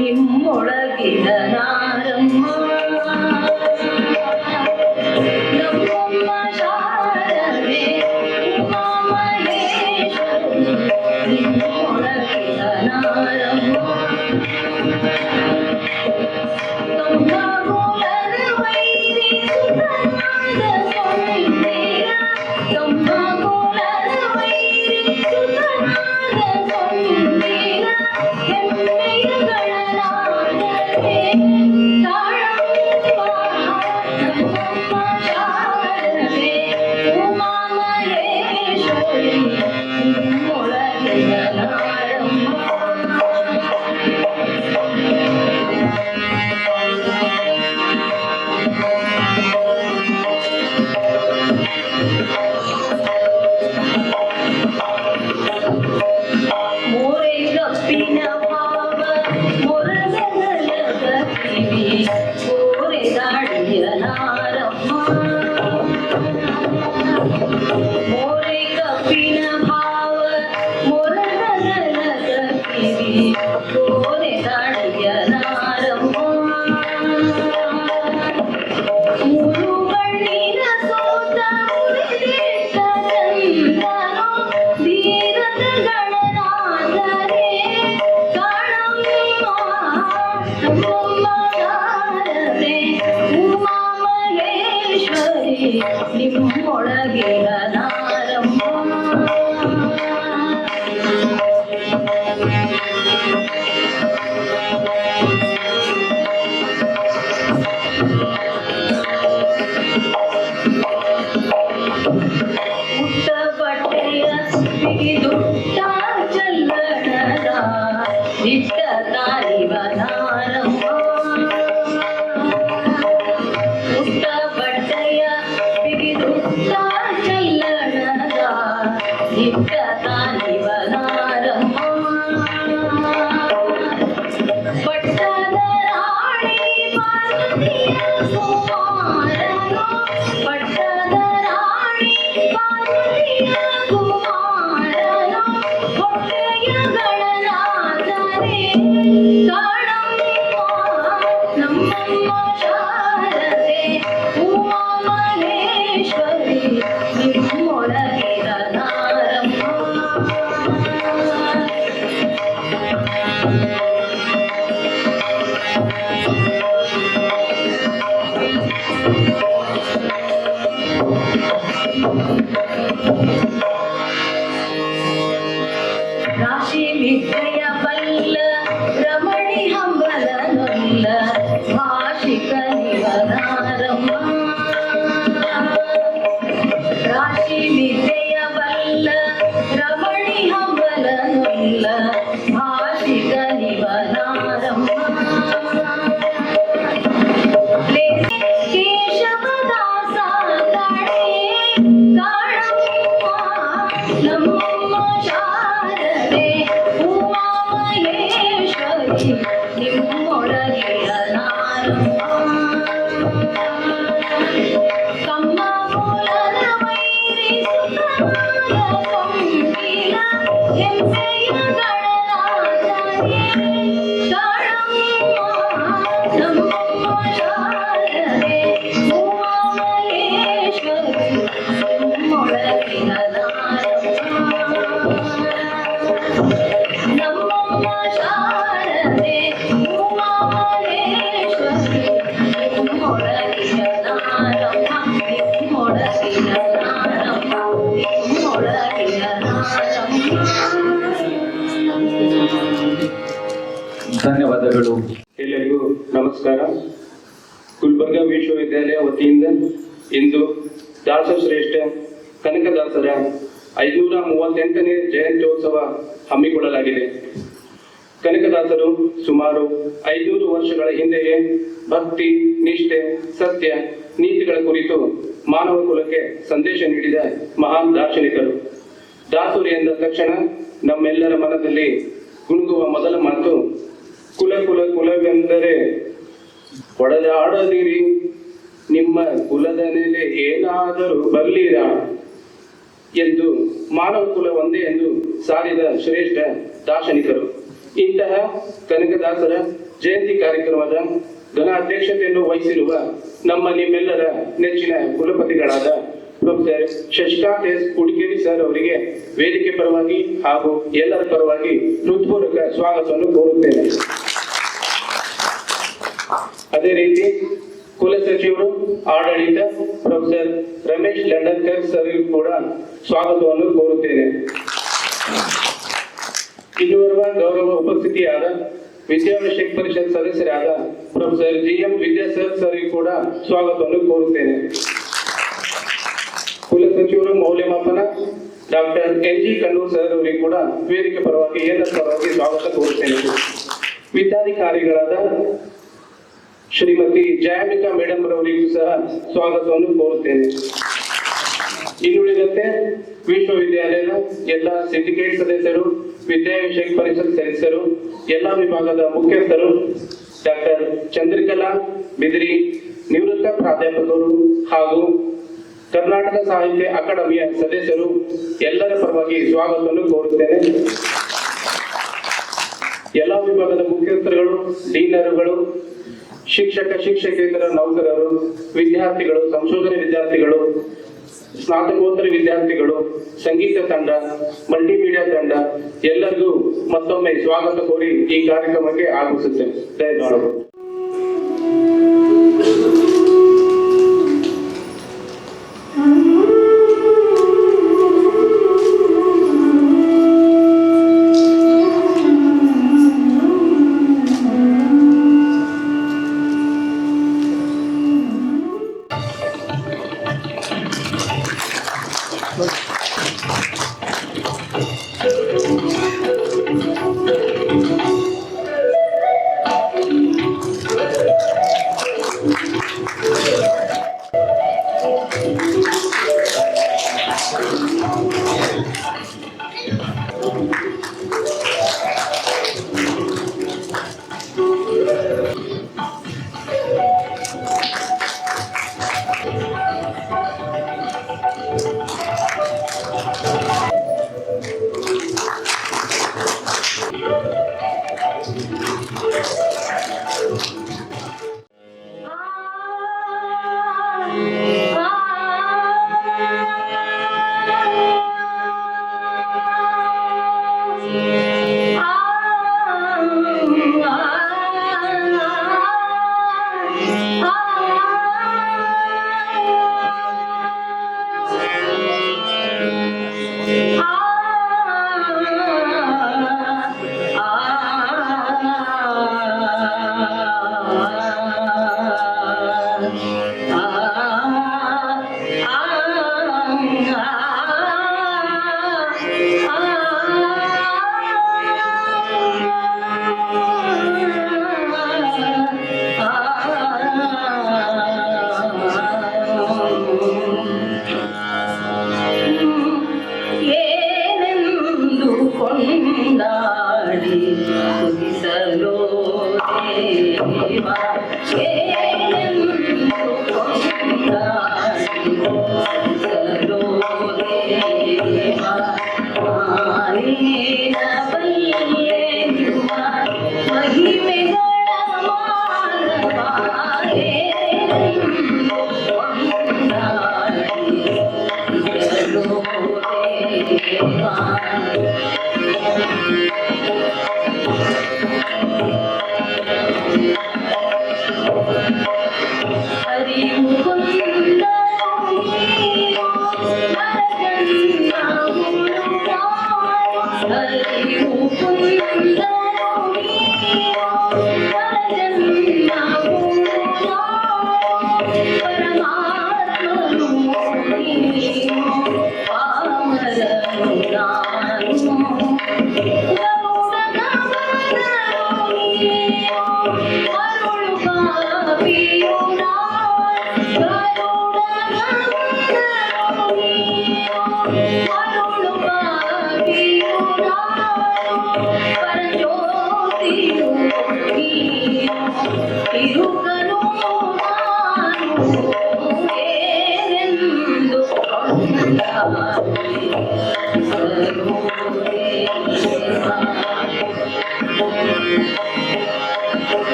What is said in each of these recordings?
ನಿಮ್ಮೊಳಗಿನ ನಾರಮ್ಮ ನಮ್ಮಮ್ಮ ಶಾರದೆ ಉಮಾ ಮಹೇಶ್ವರಿ ನಿಮ್ಮೊಳಗಿನ ನಾರಮ್ಮ ನಿಮ್ಮೊಳಗಿನ ನಾರಮ್ಮ ಉಟ್ಟ ಬಟ್ಟೆಯ ಬಿಗಿದುಟ್ಟ ಚಲ್ಲಣದ ಇಟ್ಟ ತಾಯಿವ ನಾರಮ್ಮ ಉಟ್ಟ ಬಟ್ಟೆಯ ಬಿಗಿದುಟ್ಟ ಚಲ್ಲಣದ ಇಟ್ಟ ತಾಯಿವ ನಾರಮ್ಮ ಪಟ್ಟದ ರಾಣಿ ಪಾರ್ವತಿಯ ಕುಮಾರನು ಪಟ್ಟದ ರಾಣಿ ಪಾರ್ವತಿಯ ಕುಮಾರನು ಹೊಟ್ಟೆಯ ಗಣನಾಥನೇ ಕಾಣಮ್ಮ ನಮ್ಮಮ್ಮ ಶಾರದೆ ಉಮಾ ಮಹೇಶ್ವರಿ ನಿಮ್ಮೊಳಗಿನ ನಾರಮ್ಮ ರಾಶಿ ವಿದ್ಯೆಯ ಬಲ್ಲ ರಮಣಿ ಹಂಬಲನೊಲ್ಲ ಭಾಷಿಕ ನಿವನಾರಮ್ಮ ರಾಶಿ ವಿದ್ಯೆಯ ಬಲ್ಲ ರಮಣಿ ಹಂಬಲನೊಲ್ಲ ಭಾಷಿಕ ನಿವನಾರಮ್ಮ ಕೇಶವದಾಸ ಕಾಣೆ ಕಾಣಮ್ಮ ನಮ್ಮಮ್ಮ ಶಾರದೆ ಉಮಾ ಮಹೇಶ್ವರಿ ನಿಮ್ಮೊಳಗಿನ ನಾರಮ್ಮ ಕಮ್ಮ ಮೂಲದ ವೈರಿ ಸುತನಾದ ಕೊಂಬಿಲ ಹೆಮ್ಮೆಯ ಗಣನಾಥನೇ ಕಾಣಮ್ಮ ನಮ್ಮಮ್ಮ ಶಾರದೆ ಉಮಾ ಮಹೇಶ್ವರಿ ನಿಮ್ಮೊಳಗಿನ ನಾರಮ್ಮ ನಮ್ಮಮ್ಮ ಶಾರದೆ ಉಮಾ ಮಹೇಶ್ವರಿ ನಿಮ್ಮೊಳಗಿನ ನಾರಮ್ಮ ನಿಮ್ಮೊಳಗಿನ ನಾರಮ್ಮ ನಿಮ್ಮೊಳಗಿನ ನಾರಮ್ಮ. ಧನ್ಯವಾದಗಳು. ಎಲ್ಲರಿಗೂ ನಮಸ್ಕಾರ. ಗುಲ್ಬರ್ಗಾ ವಿಶ್ವವಿದ್ಯಾಲಯ ವತಿಯಿಂದ ಇಂದು ದಾಸಶ್ರೇಷ್ಠ ಕನಕದಾಸರ 538ನೇ ಜಯಂತ್ಯೋತ್ಸವ ಹಮ್ಮಿಕೊಳ್ಳಲಾಗಿದೆ. ಕನಕದಾಸರು ಸುಮಾರು 500 ವರ್ಷಗಳ ಹಿಂದೆಯೇ ಭಕ್ತಿ, ನಿಷ್ಠೆ, ಸತ್ಯ, ನೀತಿಗಳ ಕುರಿತು ಮಾನವ ಕುಲಕ್ಕೆ ಸಂದೇಶ ನೀಡಿದ ಮಹಾನ್ ದಾರ್ಶನಿಕರು. ದಾಸರು ಎಂದ ತಕ್ಷಣ ನಮ್ಮೆಲ್ಲರ ಮನದಲ್ಲಿ ಗುಣಗುವ ಮೊದಲ ಮಾತು ಕುಲ ಕುಲ ಕುಲವೆಂದರೆ ಹೊಡೆದಾಡದಿರಿ, ನಿಮ್ಮ ಕುಲದ ನೆಲೆ ಏನಾದರೂ ಬಲ್ಲಿರ ಎಂದು ಮಾನವ ಕುಲ ಒಂದೇ ಎಂದು ಸಾರಿದ ಶ್ರೇಷ್ಠ ದಾರ್ಶನಿಕರು. ಇಂತಹ ಕನಕದಾಸರ ಜಯಂತಿ ಕಾರ್ಯಕ್ರಮದ ಘನ ಅಧ್ಯಕ್ಷತೆಯನ್ನು ವಹಿಸಿರುವ ನಿಮ್ಮೆಲ್ಲರ ನೆಚ್ಚಿನ ಕುಲಪತಿಗಳಾದ ಪ್ರೊಫೆಸರ್ ಶಶಿಕಾಂತ್ ಎಸ್ ಹುಡುಗೇರಿ ಸರ್ ಅವರಿಗೆ ವೇದಿಕೆ ಪರವಾಗಿ ಹಾಗೂ ಎಲ್ಲರ ಪರವಾಗಿ ಹೃತ್ಪೂರ್ವಕ ಸ್ವಾಗತವನ್ನು ಕೋರುತ್ತೇನೆ. ಅದೇ ರೀತಿ ಕುಲಸಚಿವರು ಆಡಳಿತ ಪ್ರೊಫೆಸರ್ ರಮೇಶ್ ಲಂಡನ್ಕರ್ ಸರ್ ಕೂಡ ಸ್ವಾಗತವನ್ನು ಕೋರುತ್ತೇನೆ. ಇನ್ನೋರ್ವ ಗೌರವ ಉಪಸ್ಥಿತಿಯಾದ ವಿದ್ಯಾಭಿಷೇಕ್ ಪರಿಷತ್ ಸದಸ್ಯರಾದ ಪ್ರೊಫೆಸರ್ GM ವಿದ್ಯಾಸರ್ ಸರ್ ಕೂಡ ಸ್ವಾಗತವನ್ನು ಕೋರುತ್ತೇನೆ. ಕುಲಸಚಿವರು ಮೌಲ್ಯಮಾಪನ ಡಾಕ್ಟರ್ NG ಕಣ್ಣೂರ್ ಸರ್ ಅವರಿಗೆ ಕೂಡ ವೇದಿಕೆ ಪರವಾಗಿ ಎಲ್ಲರ ಪರವಾಗಿ ಸ್ವಾಗತ ಕೋರುತ್ತೇನೆ. ವಿದ್ಯಾಧಿಕಾರಿಗಳಾದ ಶ್ರೀಮತಿ ಜಯಾಂಬಿಕಾ ಮೇಡಮ್ ಅವರಿಗೂ ಸಹ ಸ್ವಾಗತವನ್ನು ಕೋರುತ್ತೇನೆ. ಇನ್ನುಳಿದಂತೆ ವಿಶ್ವವಿದ್ಯಾಲಯದ ಎಲ್ಲ ಸಿಂಡಿಕೇಟ್ ಸದಸ್ಯರು, ವಿದ್ಯಾಭಿಷೇಕ್ ಪರಿಷತ್ ಸದಸ್ಯರು, ಎಲ್ಲಾ ವಿಭಾಗದ ಮುಖ್ಯಸ್ಥರು, ಡಾಕ್ಟರ್ ಚಂದ್ರಕಲಾ ಬಿದಿರಿ ನಿವೃತ್ತ ಪ್ರಾಧ್ಯಾಪಕರು ಹಾಗೂ ಕರ್ನಾಟಕ ಸಾಹಿತ್ಯ ಅಕಾಡೆಮಿಯ ಸದಸ್ಯರು ಎಲ್ಲರ ಪರವಾಗಿ ಸ್ವಾಗತವನ್ನು ಕೋರುತ್ತೇನೆ. ಎಲ್ಲಾ ವಿಭಾಗದ ಮುಖ್ಯಸ್ಥರುಗಳು, ಡೀನರುಗಳು, ಶಿಕ್ಷಕೇತರ ನೌಕರರು, ವಿದ್ಯಾರ್ಥಿಗಳು, ಸಂಶೋಧನೆ ವಿದ್ಯಾರ್ಥಿಗಳು, ಸ್ನಾತಕೋತ್ತರ ವಿದ್ಯಾರ್ಥಿಗಳು, ಸಂಗೀತ ತಂಡ, ಮಲ್ಟಿಮೀಡಿಯಾ ತಂಡ ಎಲ್ಲರಿಗೂ ಮತ್ತೊಮ್ಮೆ ಸ್ವಾಗತ ಕೋರಿ ಈ ಕಾರ್ಯಕ್ರಮಕ್ಕೆ ಆಗಮಿಸುತ್ತೇನೆ. ಧನ್ಯವಾದಗಳು.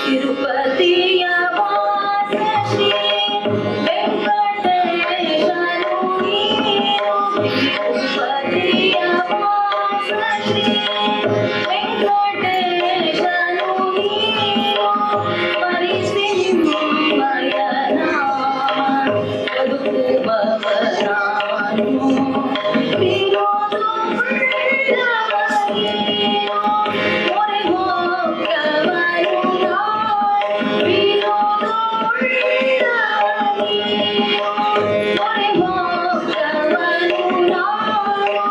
ತಿರುಪತಿಯ ವಾಸ ಶ್ರೀ ವೆಂಕಟೇಶನು ನೀನು. ತಿರುಪತಿಯ ವಾಸ ಶ್ರೀ ವೆಂಕಟೇಶನು ನೀನು. ಸ್ಮರಿಸಿ ನಿಮ್ಮಯ ನಾಮ ಬದುಕುವವರಾನು. ವಿರೋಧ ಉಳ್ಳವರೇನು ಮೊರೆ ಹೋಗವನು ನಾನು. ವಿರೋಧ ಉಳ್ಳವರೇನು ಮೊರೆ ಹೋಗವನು ನಾನು.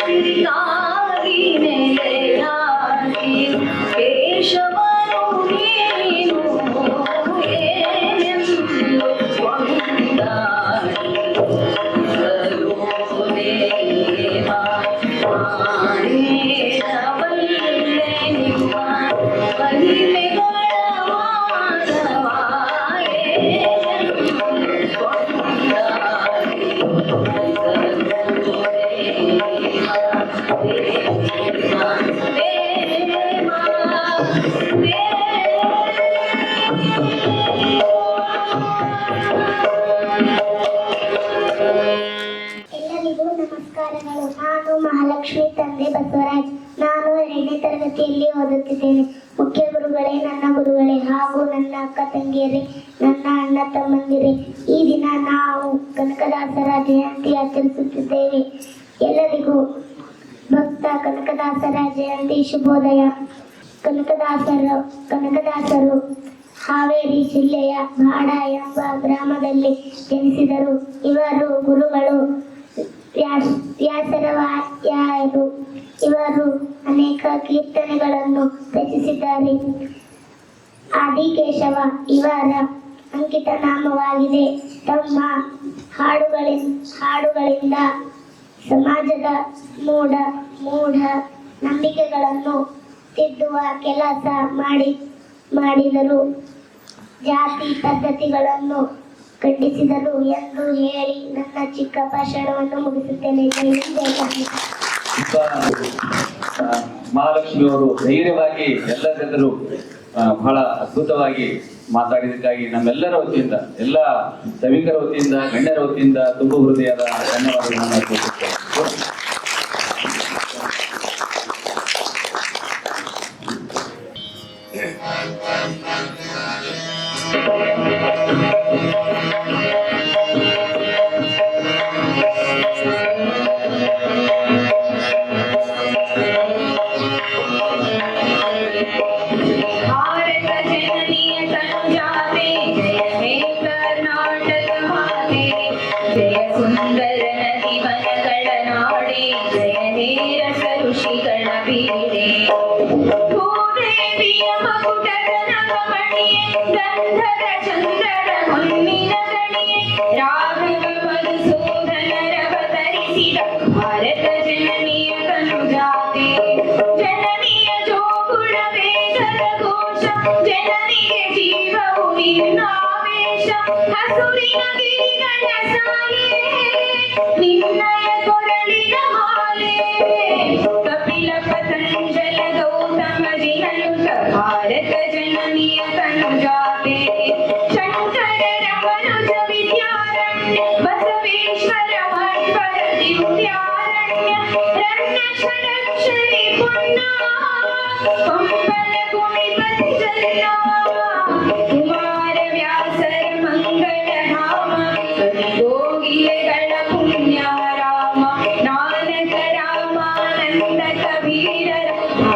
ಸಿರಿಗಾಗಿ ನೆಲೆಯಾಗಿ ಕೇಶವನು ನೀನು. ಏನೆಂದು ಕೊಂಡಾಡಿ ದೇವ ಮಾಡಬಲ್ಲೆ ನಿಮ್ಮ ಮಹಿಮೆಗಳ ಮಾಧವ. ಏನೆಂದು ಕೊಂಡಾಡಿ ಎಲ್ಲರಿಗೂ ನಮಸ್ಕಾರಗಳು. ನಾನು ಮಹಾಲಕ್ಷ್ಮಿ ತಂದೆ ಬಸವರಾಜ್. ನಾನು 2ನೇ ತರಗತಿಯಲ್ಲಿ ಓದುತ್ತಿದ್ದೇನೆ. ಮುಖ್ಯ ಗುರುಗಳೇ, ನನ್ನ ಗುರುಗಳೇ ಹಾಗೂ ನನ್ನ ಅಕ್ಕ ತಂಗಿಯರೇ, ನನ್ನ ಅಣ್ಣ ತಮ್ಮಂದಿರೇ, ಈ ದಿನ ನಾವು ಕನಕದಾಸರ ಜಯಂತಿ ಆಚರಿಸುತ್ತಿದ್ದೇವೆ. ಎಲ್ಲರಿಗೂ ಭಕ್ತ ಕನಕದಾಸರ ಜಯಂತಿ ಶುಭೋದಯ. ಕನಕದಾಸರು ಹಾವೇರಿ ಜಿಲ್ಲೆಯ ಬಾಡ ಎಂಬ ಗ್ರಾಮದಲ್ಲಿ ಜನಿಸಿದರು. ಇವರು ಗುರುಗಳು ವ್ಯಾಸರಾಯರು. ಇವರು ಅನೇಕ ಕೀರ್ತನೆಗಳನ್ನು ರಚಿಸಿದ್ದಾರೆ. ಆದಿಕೇಶವ ಇವರ ಅಂಕಿತ ನಾಮವಾಗಿದೆ. ತಮ್ಮ ಹಾಡುಗಳಿಂದ ಸಮಾಜದ ಮೂಢ ನಂಬಿಕೆಗಳನ್ನು ತಿದ್ದುವ ಕೆಲಸ ಮಾಡಿದರು. ಜಾತಿ ಪದ್ಧತಿಗಳನ್ನು ಖಂಡಿಸಿದರು ಎಂದು ಹೇಳಿ ನನ್ನ ಚಿಕ್ಕ ಭಾಷಣವನ್ನು ಮುಗಿಸುತ್ತೇನೆ. ಜೈ ಹಿಂದ್, ಜೈ ಕರ್ನಾಟಕ. ಮಹಾಲಕ್ಷ್ಮಿ ಅವರು ಧೈರ್ಯವಾಗಿ ಎಲ್ಲ ಜನರು ಬಹಳ ಅದ್ಭುತವಾಗಿ ಮಾತಾಡಿದ್ದಕ್ಕಾಗಿ ನಮ್ಮೆಲ್ಲರ ವತಿಯಿಂದ, ಎಲ್ಲ ಸಭಿಕರ ವತಿಯಿಂದ, ಗಣ್ಯರ ವತಿಯಿಂದ ತುಂಬ ಹೃದಯದ ಧನ್ಯವಾದಗಳನ್ನು ಅರ್ಪಿಸುತ್ತೇನೆ.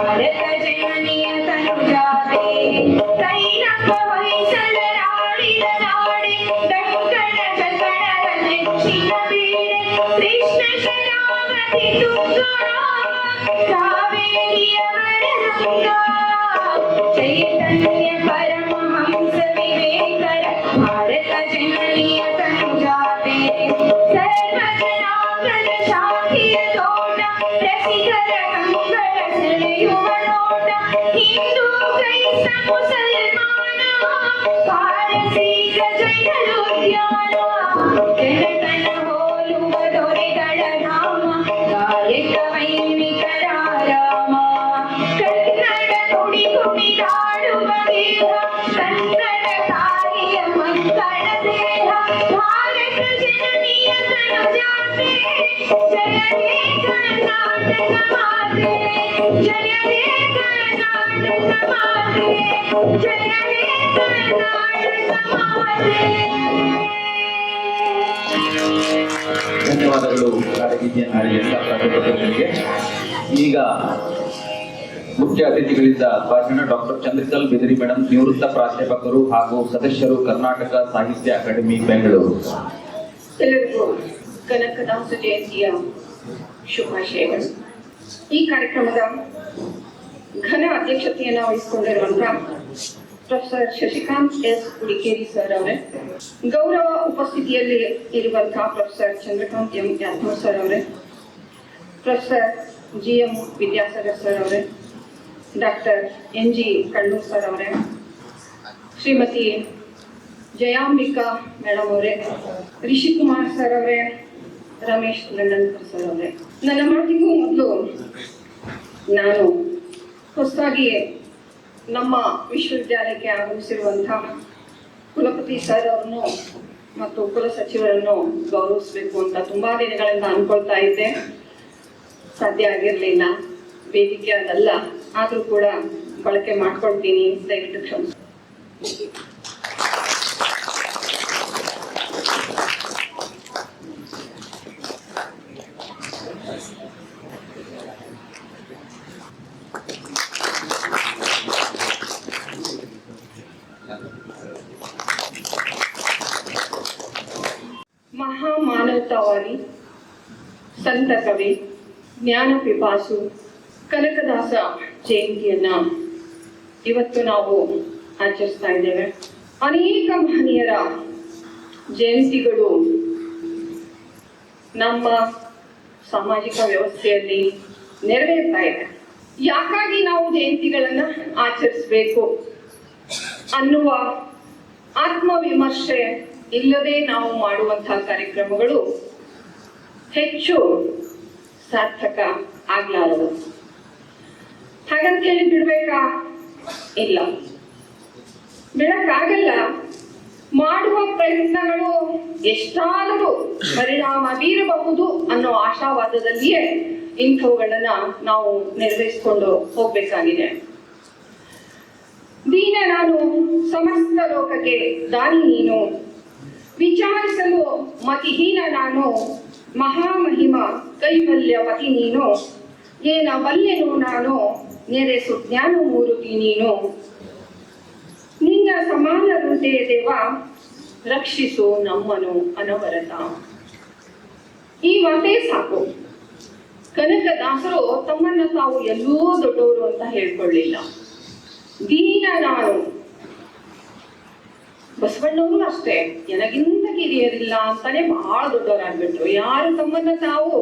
ಭಾರತ ಜನನಿಯ ತನುಜಾತೆ ಕೈನಪ್ಪ ಹೊಯ್ಸಳರಾಡಿದ ಜಯ ಹೇ ಕರ್ನಾಟಕ ಮಾತೆ. ಧನ್ಯವಾದಗಳು ಕಾಡಗಿರಿಯನ್ನ ಎಲ್ಲ ಪ್ರಾಧ್ಯಾಪಕರಿಗೆ. ಈಗ ಮುಖ್ಯ ಅತಿಥಿಗಳಿಂದ ಭಾಷಣ ಡಾಕ್ಟರ್ ಚಂದ್ರಿಕಲ್ ಬಿದರಿ ಮೇಡಮ್, ನಿವೃತ್ತ ಪ್ರಾಧ್ಯಾಪಕರು ಹಾಗೂ ಸದಸ್ಯರು, ಕರ್ನಾಟಕ ಸಾಹಿತ್ಯ ಅಕಾಡೆಮಿ ಬೆಂಗಳೂರು. ಎಲ್ಲರಿಗೂ ಕನಕದಾಸ ಜಯಂತಿಯ ಶುಭಾಶಯಗಳು. ಈ ಕಾರ್ಯಕ್ರಮದ ಘನ ಅಧ್ಯಕ್ಷತೆಯನ್ನು ವಹಿಸಿಕೊಂಡಿರುವಂತಹ ಪ್ರೊಫೆಸರ್ ಶಶಿಕಾಂತ್ ಎಸ್ ಹುಡಿಕೇರಿ ಸರ್ ಅವರೇ, ಗೌರವ ಉಪಸ್ಥಿತಿಯಲ್ಲಿ ಇರುವಂತಹ professor Chandrakant M Yadav sir ಅವರೇ, ಪ್ರೊಫೆಸರ್ GM ವಿದ್ಯಾಸಾಗರ್ ಸರ್ ಅವರೇ, ಡಾಕ್ಟರ್ NG ಕಣ್ಣೂರ್ ಸರ್ ಅವರೇ, ಶ್ರೀಮತಿ ಜಯಾಂಬಿಕಾ ಮೇಡಮ್ ಅವರೇ, ರಿಷಿಕುಮಾರ್ ಸರ್ ಅವರೇ, ರಮೇಶ್ ಲಂಡನ್ಕರ್ ಸರ್ ಅವರೇ. ನನ್ನ ಮಾತಿಗೂ ಮೊದಲು ನಾನು ಹೊಸದಾಗಿ ನಮ್ಮ ವಿಶ್ವವಿದ್ಯಾಲಯಕ್ಕೆ ಆಗಮಿಸಿರುವಂತಹ ಕುಲಪತಿ ಸರ್ ಅವರನ್ನು ಮತ್ತು ಕುಲಸಚಿವರನ್ನು ಗೌರವಿಸಬೇಕು ಅಂತ ತುಂಬಾ ದಿನಗಳಿಂದ ಅನ್ಕೊಳ್ತಾ ಇದ್ದೆ. ಸಾಧ್ಯ ಆಗಿರಲಿಲ್ಲ, ವೇದಿಕೆ ಅದಲ್ಲ, ಆದರೂ ಕೂಡ ಬಳಕೆ ಮಾಡ್ಕೊಳ್ತೀನಿ, ದಯವಿಟ್ಟು ಕ್ಷಮಿಸಿ. ಮಹಾಮಾನವತಾವಾದಿ, ಸಂತ ಕವಿ, ಜ್ಞಾನ ಪಿಪಾಸು ಕನಕದಾಸ ಜಯಂತಿಯನ್ನ ಇವತ್ತು ನಾವು ಆಚರಿಸ್ತಾ ಇದ್ದೇವೆ. ಅನೇಕ ಮಹನೀಯರ ಜಯಂತಿಗಳು ನಮ್ಮ ಸಾಮಾಜಿಕ ವ್ಯವಸ್ಥೆಯಲ್ಲಿ ನೆರವೇರ್ತಾ ಇದೆ. ಯಾಕಾಗಿ ನಾವು ಜಯಂತಿಗಳನ್ನ ಆಚರಿಸಬೇಕು ಅನ್ನುವ ಆತ್ಮವಿಮರ್ಶೆ ಇಲ್ಲದೆ ನಾವು ಮಾಡುವಂತಹ ಕಾರ್ಯಕ್ರಮಗಳು ಹೆಚ್ಚು ಸಾರ್ಥಕ ಆಗ್ಲಾರದು. ಹಾಗಂತ ಹೇಳಿ ಬಿಡ್ಬೇಕಾ? ಇಲ್ಲ, ಬಿಡಕ್ಕಾಗಲ್ಲ. ಮಾಡುವ ಪ್ರಯತ್ನಗಳು ಎಷ್ಟಾದರೂ ಪರಿಣಾಮ ಬೀರಬಹುದು ಅನ್ನೋ ಆಶಾವಾದದಲ್ಲಿಯೇ ಇಂಥವುಗಳನ್ನ ನಾವು ನೆರವೇರಿಸಿಕೊಂಡು ಹೋಗ್ಬೇಕಾಗಿದೆ. ದೀನ ನಾನು ಸಮಸ್ತ ಲೋಕಕ್ಕೆ ದಾನಿ ನೀನು, ವಿಚಾರಿಸಲು ಮತಿಹೀನ ನಾನು, ಮಹಾಮಹಿಮ ಕೈವಲ್ಯವತಿ ನೀನು, ಏನ ಬಲ್ಲೆನು ನಾನು, ನೆರೆಸು ಜ್ಞಾನ ಮೂರುತಿ ನೀನು, ನಿನ್ನ ಸಮಾನರುಂಟೆ ದೇವ, ರಕ್ಷಿಸು ನಮ್ಮನು ಅನವರತ. ಈ ಮಾತೇ ಸಾಕು. ಕನಕದಾಸರು ತಮ್ಮನ್ನ ತಾವು ಎಲ್ಲೋ ದೊಡ್ಡವರು ಅಂತ ಹೇಳ್ಕೊಳ್ಳಿಲ್ಲ. ದೀನ ನಾನು, ಬಸವಣ್ಣವರು ಅಷ್ಟೇ, ನನಗಿಂತ ಕಿರಿಯರಿಲ್ಲ ಅಂತಾನೆ ಬಹಳ ದೊಡ್ಡವರಾಗ್ಬಿಟ್ರು. ಯಾರು ತಮ್ಮನ್ನ ತಾವು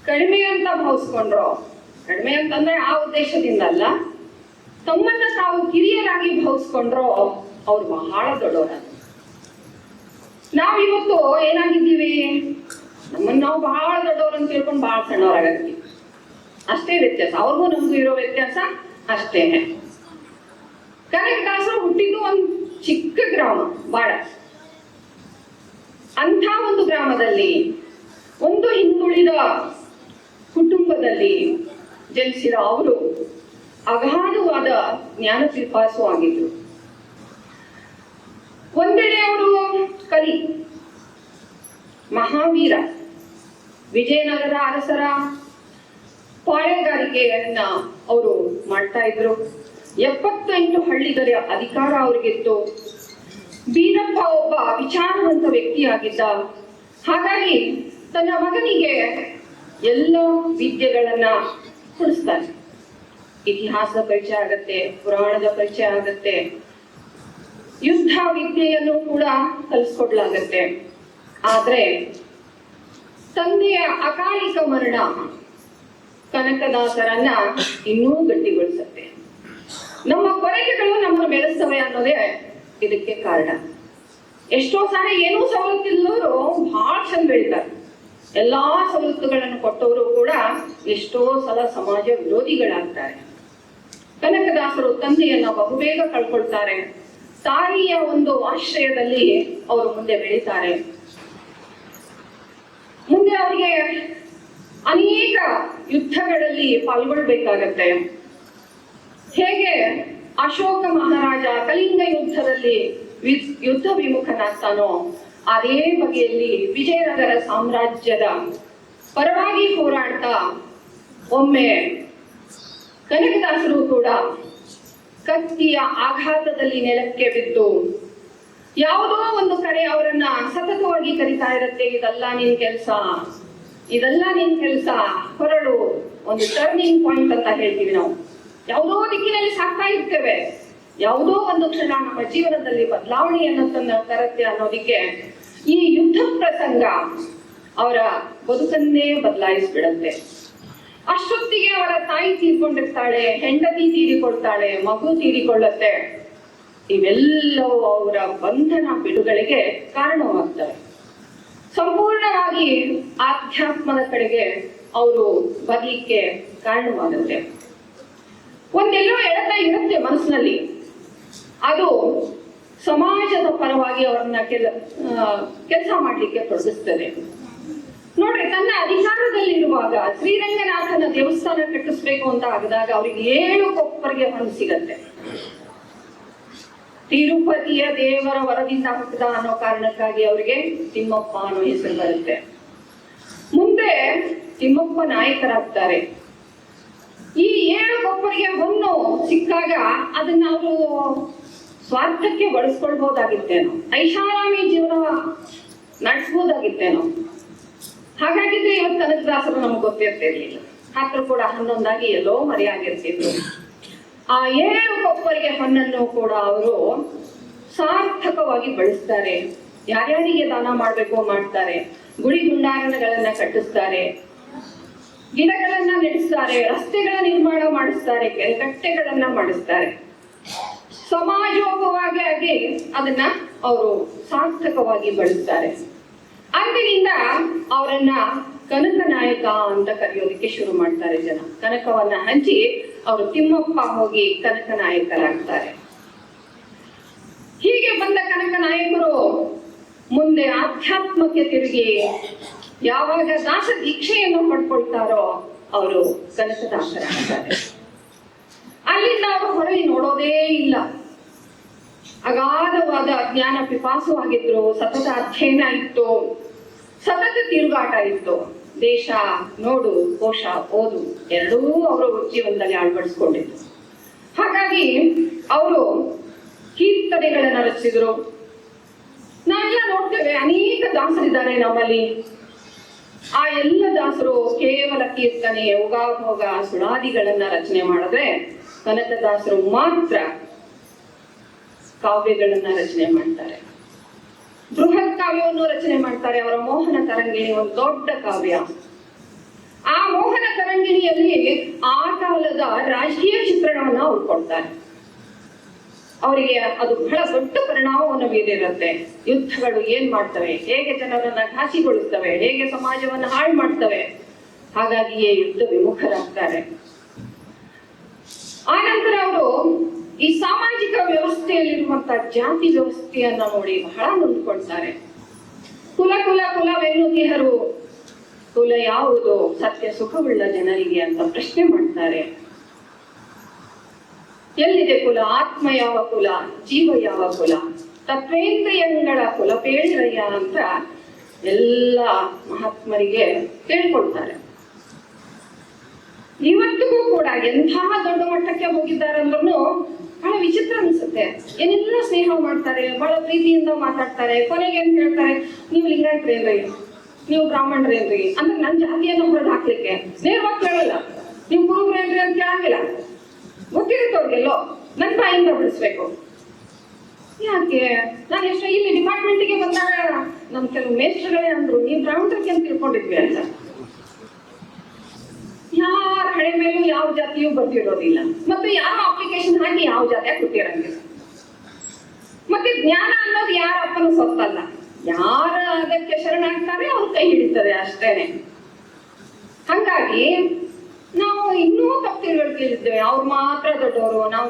ಕಡಿಮೆ ಅಂತ ಭಾವಿಸ್ಕೊಂಡ್ರೋ, ಕಡಿಮೆ ಅಂತಂದ್ರೆ ಆ ಉದ್ದೇಶದಿಂದ ಅಲ್ಲ, ತಮ್ಮನ್ನ ತಾವು ಕಿರಿಯರಾಗಿ ಭಾವಿಸ್ಕೊಂಡ್ರೋ ಅವ್ರು ಬಹಳ ದೊಡ್ಡವರಾದ್ರು. ನಾವಿವತ್ತು ಏನಾಗಿದ್ದೀವಿ, ನಮ್ಮನ್ನ ನಾವು ಬಹಳ ದೊಡ್ಡವರು ಅಂತ ತಿಳ್ಕೊಂಡು ಬಹಳ ಸಣ್ಣವರಾಗತ್ತೀವಿ. ಅಷ್ಟೇ ವ್ಯತ್ಯಾಸ, ಅವ್ರಿಗೂ ನಮಗೂ ಇರೋ ವ್ಯತ್ಯಾಸ ಅಷ್ಟೇ. ಕನಕದಾಸರು ಹುಟ್ಟಿದ್ದು ಒಂದು ಚಿಕ್ಕ ಗ್ರಾಮ ಬಾಳ. ಅಂಥ ಒಂದು ಗ್ರಾಮದಲ್ಲಿ ಒಂದು ಹಿಂದುಳಿದ ಕುಟುಂಬದಲ್ಲಿ ಜನಿಸಿದ ಅವರು ಅಗಾಧವಾದ ಜ್ಞಾನ ಪಿಪಾಸು ಆಗಿದ್ರು. ಒಂದೆಡೆ ಅವರು ಕಲಿ, ಮಹಾವೀರ, ವಿಜಯನಗರ ಅರಸರ ಪಾಳೆಗಾರಿಕೆಯನ್ನ ಅವರು ಮಾಡ್ತಾ ಇದ್ರು. 78 ಹಳ್ಳಿಗರ ಅಧಿಕಾರ ಅವ್ರಿಗಿತ್ತು. ಬೀರಪ್ಪ ಒಬ್ಬ ವಿಚಾರವಂತ ವ್ಯಕ್ತಿಯಾಗಿದ್ದ. ಹಾಗಾಗಿ ತನ್ನ ಮಗನಿಗೆ ಎಲ್ಲ ವಿದ್ಯೆಗಳನ್ನ ಕೊಡಿಸ್ತಾನೆ. ಇತಿಹಾಸದ ಪರಿಚಯ ಆಗತ್ತೆ, ಪುರಾಣದ ಪರಿಚಯ ಆಗತ್ತೆ, ಯುದ್ಧ ವಿದ್ಯೆಯನ್ನು ಕೂಡ ಕಲಿಸ್ಕೊಡ್ಲಾಗತ್ತೆ. ಆದ್ರೆ ತಂದೆಯ ಅಕಾಲಿಕ ಮರಣ ಕನಕದಾಸರನ್ನ ಇನ್ನೂ ಗಟ್ಟಿಗೊಳಿಸುತ್ತೆ. ನಮ್ಮ ಕೊರತೆಗಳು ನಮ್ಮನ್ನು ಬೆಳೆಸ್ತವೆ ಅನ್ನೋದೇ ಇದಕ್ಕೆ ಕಾರಣ. ಎಷ್ಟೋ ಸಾರಿ ಏನೂ ಸವಲತ್ತಿಲ್ಲದವರು ಬಹಳ ಚಂದ ಬೆಳಿತಾರೆ. ಎಲ್ಲಾ ಸವಲತ್ತುಗಳನ್ನು ಕೊಟ್ಟವರು ಕೂಡ ಎಷ್ಟೋ ಸಲ ಸಮಾಜ ವಿರೋಧಿಗಳಾಗ್ತಾರೆ. ಕನಕದಾಸರು ತಂದೆಯನ್ನ ಬಹುಬೇಗ ಕಳ್ಕೊಳ್ತಾರೆ. ತಾಯಿಯ ಒಂದು ಆಶ್ರಯದಲ್ಲಿ ಅವರು ಮುಂದೆ ಬೆಳೀತಾರೆ. ಮುಂದೆ ಅವರಿಗೆ ಅನೇಕ ಯುದ್ಧಗಳಲ್ಲಿ ಪಾಲ್ಗೊಳ್ಬೇಕಾಗತ್ತೆ. ಹೇಗೆ ಅಶೋಕ ಮಹಾರಾಜ ಕಳಿಂಗ ಯುದ್ಧದಲ್ಲಿ ಯುದ್ಧ ವಿಮುಖನಾಗ್ತಾನೋ ಅದೇ ಬಗೆಯಲ್ಲಿ ವಿಜಯನಗರ ಸಾಮ್ರಾಜ್ಯದ ಪರವಾಗಿ ಹೋರಾಡ್ತಾ ಒಮ್ಮೆ ಕನಕದಾಸರು ಕೂಡ ಕತ್ತಿಯ ಆಘಾತದಲ್ಲಿ ನೆಲಕ್ಕೆ ಬಿದ್ದು ಯಾವುದೋ ಒಂದು ಕರೆ ಅವರನ್ನ ಸತತವಾಗಿ ಕರಿತಾ ಇರುತ್ತೆ, ಇದೆಲ್ಲ ನಿನ್ ಕೆಲಸ, ಇದೆಲ್ಲ ನಿನ್ ಕೆಲಸ, ಹೊರಡು. ಒಂದು ಟರ್ನಿಂಗ್ ಪಾಯಿಂಟ್ ಅಂತ ಹೇಳ್ತೀವಿ ನಾವು. ಯಾವುದೋ ದಿಕ್ಕಿನಲ್ಲಿ ಸಾಕ್ತಾ ಇರ್ತೇವೆ, ಯಾವುದೋ ಒಂದು ಕ್ಷಣ ನಮ್ಮ ಜೀವನದಲ್ಲಿ ಬದಲಾವಣೆಯನ್ನು ತರುತ್ತೆ ಅನ್ನೋದಿಕ್ಕೆ ಈ ಯುದ್ಧ ಪ್ರಸಂಗ ಅವರ ಬದುಕನ್ನೇ ಬದಲಾಯಿಸ್ಬಿಡತ್ತೆ. ಅಷ್ಟೊತ್ತಿಗೆ ಅವರ ತಾಯಿ ತೀರ್ಕೊಂಡಿರ್ತಾಳೆ, ಹೆಂಡತಿ ತೀರಿಕೊಳ್ತಾಳೆ, ಮಗು ತೀರಿಕೊಳ್ಳುತ್ತೆ. ಇವೆಲ್ಲವೂ ಅವರ ಬಂಧನ ಬಿಡುಗಡೆಗೆ ಕಾರಣವಾಗ್ತವೆ. ಸಂಪೂರ್ಣವಾಗಿ ಆಧ್ಯಾತ್ಮದ ಕಡೆಗೆ ಅವರು ಬರಲಿಕ್ಕೆ ಕಾರಣವಾಗುತ್ತೆ. ಒಂದೆಲ್ಲೋ ಎಳೆತ ಇರುತ್ತೆ ಮನಸ್ಸಿನಲ್ಲಿ, ಅದು ಸಮಾಜದ ಪರವಾಗಿ ಅವರನ್ನ ಕೆಲಸ ಮಾಡ್ಲಿಕ್ಕೆ ತೊಡಗಿಸ್ತದೆ. ನೋಡ್ರಿ, ತನ್ನ ಅಧಿಕಾರದಲ್ಲಿರುವಾಗ ಶ್ರೀರಂಗನಾಥನ ದೇವಸ್ಥಾನ ಕಟ್ಟಿಸ್ಬೇಕು ಅಂತ ಆಗಿದಾಗ ಅವ್ರಿಗೆ 7 ಕೊಪ್ಪರಿಗೆ ಹೊಂದು ಸಿಗತ್ತೆ. ತಿರುಪತಿಯ ದೇವರ ವರದಿಂದ ಹುಟ್ಟಿದ ಅನ್ನೋ ಕಾರಣಕ್ಕಾಗಿ ಅವರಿಗೆ ತಿಮ್ಮಪ್ಪ ಅನ್ನೋ ಹೆಸರು ಬರುತ್ತೆ. ಮುಂದೆ ತಿಮ್ಮಪ್ಪ ನಾಯಕರಾಗ್ತಾರೆ. ಈ 7 ಕೊಪ್ಪರಿಗೆ ಹೊನ್ನು ಸಿಕ್ಕಾಗ ಅದನ್ನ ಅವರು ಸ್ವಾರ್ಥಕ್ಕೆ ಬಳಸ್ಕೊಳ್ಬಹುದಾಗಿತ್ತೇನೋ, ಐಷಾರಾಮಿ ಜೀವನ ನಡೆಸ್ಬೋದಾಗಿತ್ತೇನೋ. ಹಾಗಾಗಿದ್ರೆ ಇವತ್ತು ಕನಕದಾಸರು ನಮ್ಗೆ ಗೊತ್ತಿರ್ತಿರ್ಲಿಲ್ಲ. ಆದ್ರೂ ಕೂಡ 11 ಎಲ್ಲೋ ಮರೆಯಾಗಿರ್ತಿದ್ರು. ಆ 7 ಕೊಪ್ಪರಿಗೆ ಹೊನ್ನನ್ನು ಕೂಡ ಅವರು ಸಾರ್ಥಕವಾಗಿ ಬಳಸ್ತಾರೆ. ಯಾರ್ಯಾರಿಗೆ ದಾನ ಮಾಡ್ಬೇಕು ಮಾಡ್ತಾರೆ, ಗುಡಿ ಗುಂಡಾರಣಗಳನ್ನ ಕಟ್ಟಿಸ್ತಾರೆ, ಗಿಡಗಳನ್ನ ನೆಡೆಸ್ತಾರೆ, ರಸ್ತೆಗಳ ನಿರ್ಮಾಣ ಮಾಡಿಸ್ತಾರೆ, ಕೆರೆಕಟ್ಟೆಗಳನ್ನ ಮಾಡಿಸ್ತಾರೆ. ಸಮಾಜೋಪವಾಗಿ ಅದನ್ನ ಅವರು ಸಾರ್ಥಕವಾಗಿ ಬಳಸ್ತಾರೆ. ಅಂದಿನಿಂದ ಅವರನ್ನ ಕನಕ ನಾಯಕ ಅಂತ ಕರೆಯೋದಕ್ಕೆ ಶುರು ಮಾಡ್ತಾರೆ ಜನ. ಕನಕವನ್ನ ಹಂಚಿ ಅವರು ತಿಮ್ಮಪ್ಪ ಹೋಗಿ ಕನಕ ನಾಯಕರಾಗ್ತಾರೆ. ಹೀಗೆ ಬಂದ ಕನಕ ನಾಯಕರು ಮುಂದೆ ಆಧ್ಯಾತ್ಮಕ್ಕೆ ತಿರುಗಿ ಯಾವಾಗ ದಾಸ ದೀಕ್ಷೆಯನ್ನು ಪಡ್ಕೊಳ್ತಾರೋ ಅವರು ಕನಕದಾಸರಾಗ್ತಾರೆ. ಅಲ್ಲಿಂದ ಅವರು ಹೊರಗೆ ನೋಡೋದೇ ಇಲ್ಲ. ಅಗಾಧವಾದ ಜ್ಞಾನ ಪಿಪಾಸುವಾಗಿದ್ರು, ಸತತ ಅಧ್ಯಯನ ಇತ್ತು, ಸತತ ತಿರುಗಾಟ ಇತ್ತು. ದೇಶ ನೋಡು, ಕೋಶ ಓದು ಎರಡೂ ಅವರು ಜೀವನದಲ್ಲಿ ಅಳವಡಿಸ್ಕೊಂಡಿದ್ರು. ಹಾಗಾಗಿ ಅವರು ಕೀರ್ತನೆಗಳನ್ನ ರಚಿಸಿದ್ರು. ನಾವೆಲ್ಲ ನೋಡ್ತೇವೆ, ಅನೇಕ ದಾಸರಿದ್ದಾರೆ ನಮ್ಮಲ್ಲಿ. ಆ ಎಲ್ಲ ದಾಸರು ಕೇವಲ ಕೀರ್ತನೆ, ಯೋಗಾಭೋಗ, ಸುಳಾದಿಗಳನ್ನ ರಚನೆ ಮಾಡಿದ್ರೆ ಕನಕದಾಸರು ಮಾತ್ರ ಕಾವ್ಯಗಳನ್ನ ರಚನೆ ಮಾಡ್ತಾರೆ. ಬೃಹತ್ ಕಾವ್ಯವನ್ನು ರಚನೆ ಮಾಡ್ತಾರೆ. ಅವರ ಮೋಹನ ತರಂಗಿಣಿ ಒಂದು ದೊಡ್ಡ ಕಾವ್ಯ. ಆ ಮೋಹನ ತರಂಗಿಣಿಯಲ್ಲಿ ಆ ಕಾಲದ ರಾಜಕೀಯ ಚಿತ್ರಣವನ್ನ ಅವ್ರು ಕೊಡ್ತಾರೆ. ಅವರಿಗೆ ಅದು ಬಹಳ ದೊಡ್ಡ ಪರಿಣಾಮವನ್ನು ಬೀರಿರುತ್ತೆ. ಯುದ್ಧಗಳು ಏನ್ ಮಾಡ್ತವೆ, ಹೇಗೆ ಜನರನ್ನ ಘಾಸಿಗೊಳಿಸ್ತವೆ, ಹೇಗೆ ಸಮಾಜವನ್ನ ಹಾಳು ಮಾಡ್ತವೆ. ಹಾಗಾಗಿಯೇ ಯುದ್ಧ ವಿಮುಖರಾಗ್ತಾರೆ. ಆನಂತರ ಅವರು ಈ ಸಾಮಾಜಿಕ ವ್ಯವಸ್ಥೆಯಲ್ಲಿರುವಂತಹ ಜಾತಿ ವ್ಯವಸ್ಥೆಯನ್ನ ನೋಡಿ ಬಹಳ ನೊಂದ್ಕೊಳ್ತಾರೆ. ಕುಲವೆನ್ನುತ್ತಿಹರು, ಕುಲ ಯಾವುದು, ಸತ್ಯ ಸುಖವುಳ್ಳ ಜನರಿಗೆ ಅಂತ ಪ್ರಶ್ನೆ ಮಾಡ್ತಾರೆ. ಎಲ್ಲಿದೆ ಕುಲ, ಆತ್ಮ ಯಾವ ಕುಲ, ಜೀವ ಯಾವ ಕುಲ, ತತ್ವೇಂದ್ರಿಯಗಳ ಕುಲ ಪೇಳಿರಯ್ಯ ಅಂತ ಎಲ್ಲ ಮಹಾತ್ಮರಿಗೆ ಕೇಳ್ಕೊಳ್ತಾರೆ. ಇವತ್ತಿಗೂ ಕೂಡ ಎಂಥ ದೊಡ್ಡ ಮಟ್ಟಕ್ಕೆ ಹೋಗಿದ್ದಾರೆ ಅಂದ್ರೂ ಬಹಳ ವಿಚಿತ್ರ ಅನ್ಸುತ್ತೆ. ಏನೆಲ್ಲ ಸ್ನೇಹ ಮಾಡ್ತಾರೆ, ಬಹಳ ಪ್ರೀತಿಯಿಂದ ಮಾತಾಡ್ತಾರೆ. ಕೊನೆಗೆ ಏನ್ ಕೇಳ್ತಾರೆ, ನೀವು ಲಿಂಗಾಯತ್ರೇನ್ರಿ, ನೀವು ಬ್ರಾಹ್ಮಣರೇನ್ರಿ ಅಂದ್ರೆ ನನ್ನ ಜಾತಿಯನ್ನು ಹೊರಗೆ ಹಾಕ್ಲಿಕ್ಕೆ ನೇರವಾಗಿ ಕೇಳಲ್ಲ. ನೀವು ಕುರುಬ್ರೇನ್ರಿ ಅಂತ ಕೇಳಂಗಿಲ್ಲ. ಗೊತ್ತಿರುತ್ತೆ ಅವ್ರಿಗೆಲ್ಲೋ, ನನ್ನ ಬಾಯಿಂದ ಬಿಡಿಸ್ಬೇಕು. ಯಾಕೆ ನಾನು ಎಷ್ಟು ಇಲ್ಲಿ ಡಿಪಾರ್ಟ್ಮೆಂಟ್ಗೆ ಬಂದಾಗ ನಮ್ ಕೆಲವು ಮೇಸ್ಟ್ರುಗಳೇ ಅಂದ್ರು, ನೀವು ಬ್ರಾಹ್ಮಣರಿಗೆ ಅಂತ ತಿಳ್ಕೊಂಡಿದ್ವಿ ಅಂತ. ಯಾರ ಹಣೆ ಮೇಲೂ ಯಾವ ಜಾತಿಯೂ ಬರ್ತಿರೋದಿಲ್ಲ, ಮತ್ತೆ ಯಾವ ಅಪ್ಲಿಕೇಶನ್ ಹಾಕಿ ಯಾವ ಜಾತಿಯಾಗ ಕೊಟ್ಟಿರಂಗಿಲ್ಲ. ಮತ್ತೆ ಜ್ಞಾನ ಅನ್ನೋದು ಯಾರ ಅಪ್ಪನ ಸೊತ್ತಲ್ಲ. ಯಾರ ಅದಕ್ಕೆ ಶರಣಾಗ್ತಾರೆ ಅವ್ರ ಕೈ ಹಿಡಿತದೆ ಅಷ್ಟೇನೆ. ಹಾಗಾಗಿ ನಾವು ಇನ್ನೂ ತಪ್ಪು ತಿಳುವಳಿಕೆಯಲ್ಲಿದ್ದೇವೆ. ಅವ್ರು ಮಾತ್ರ ದೊಡ್ಡವರು, ನಾವು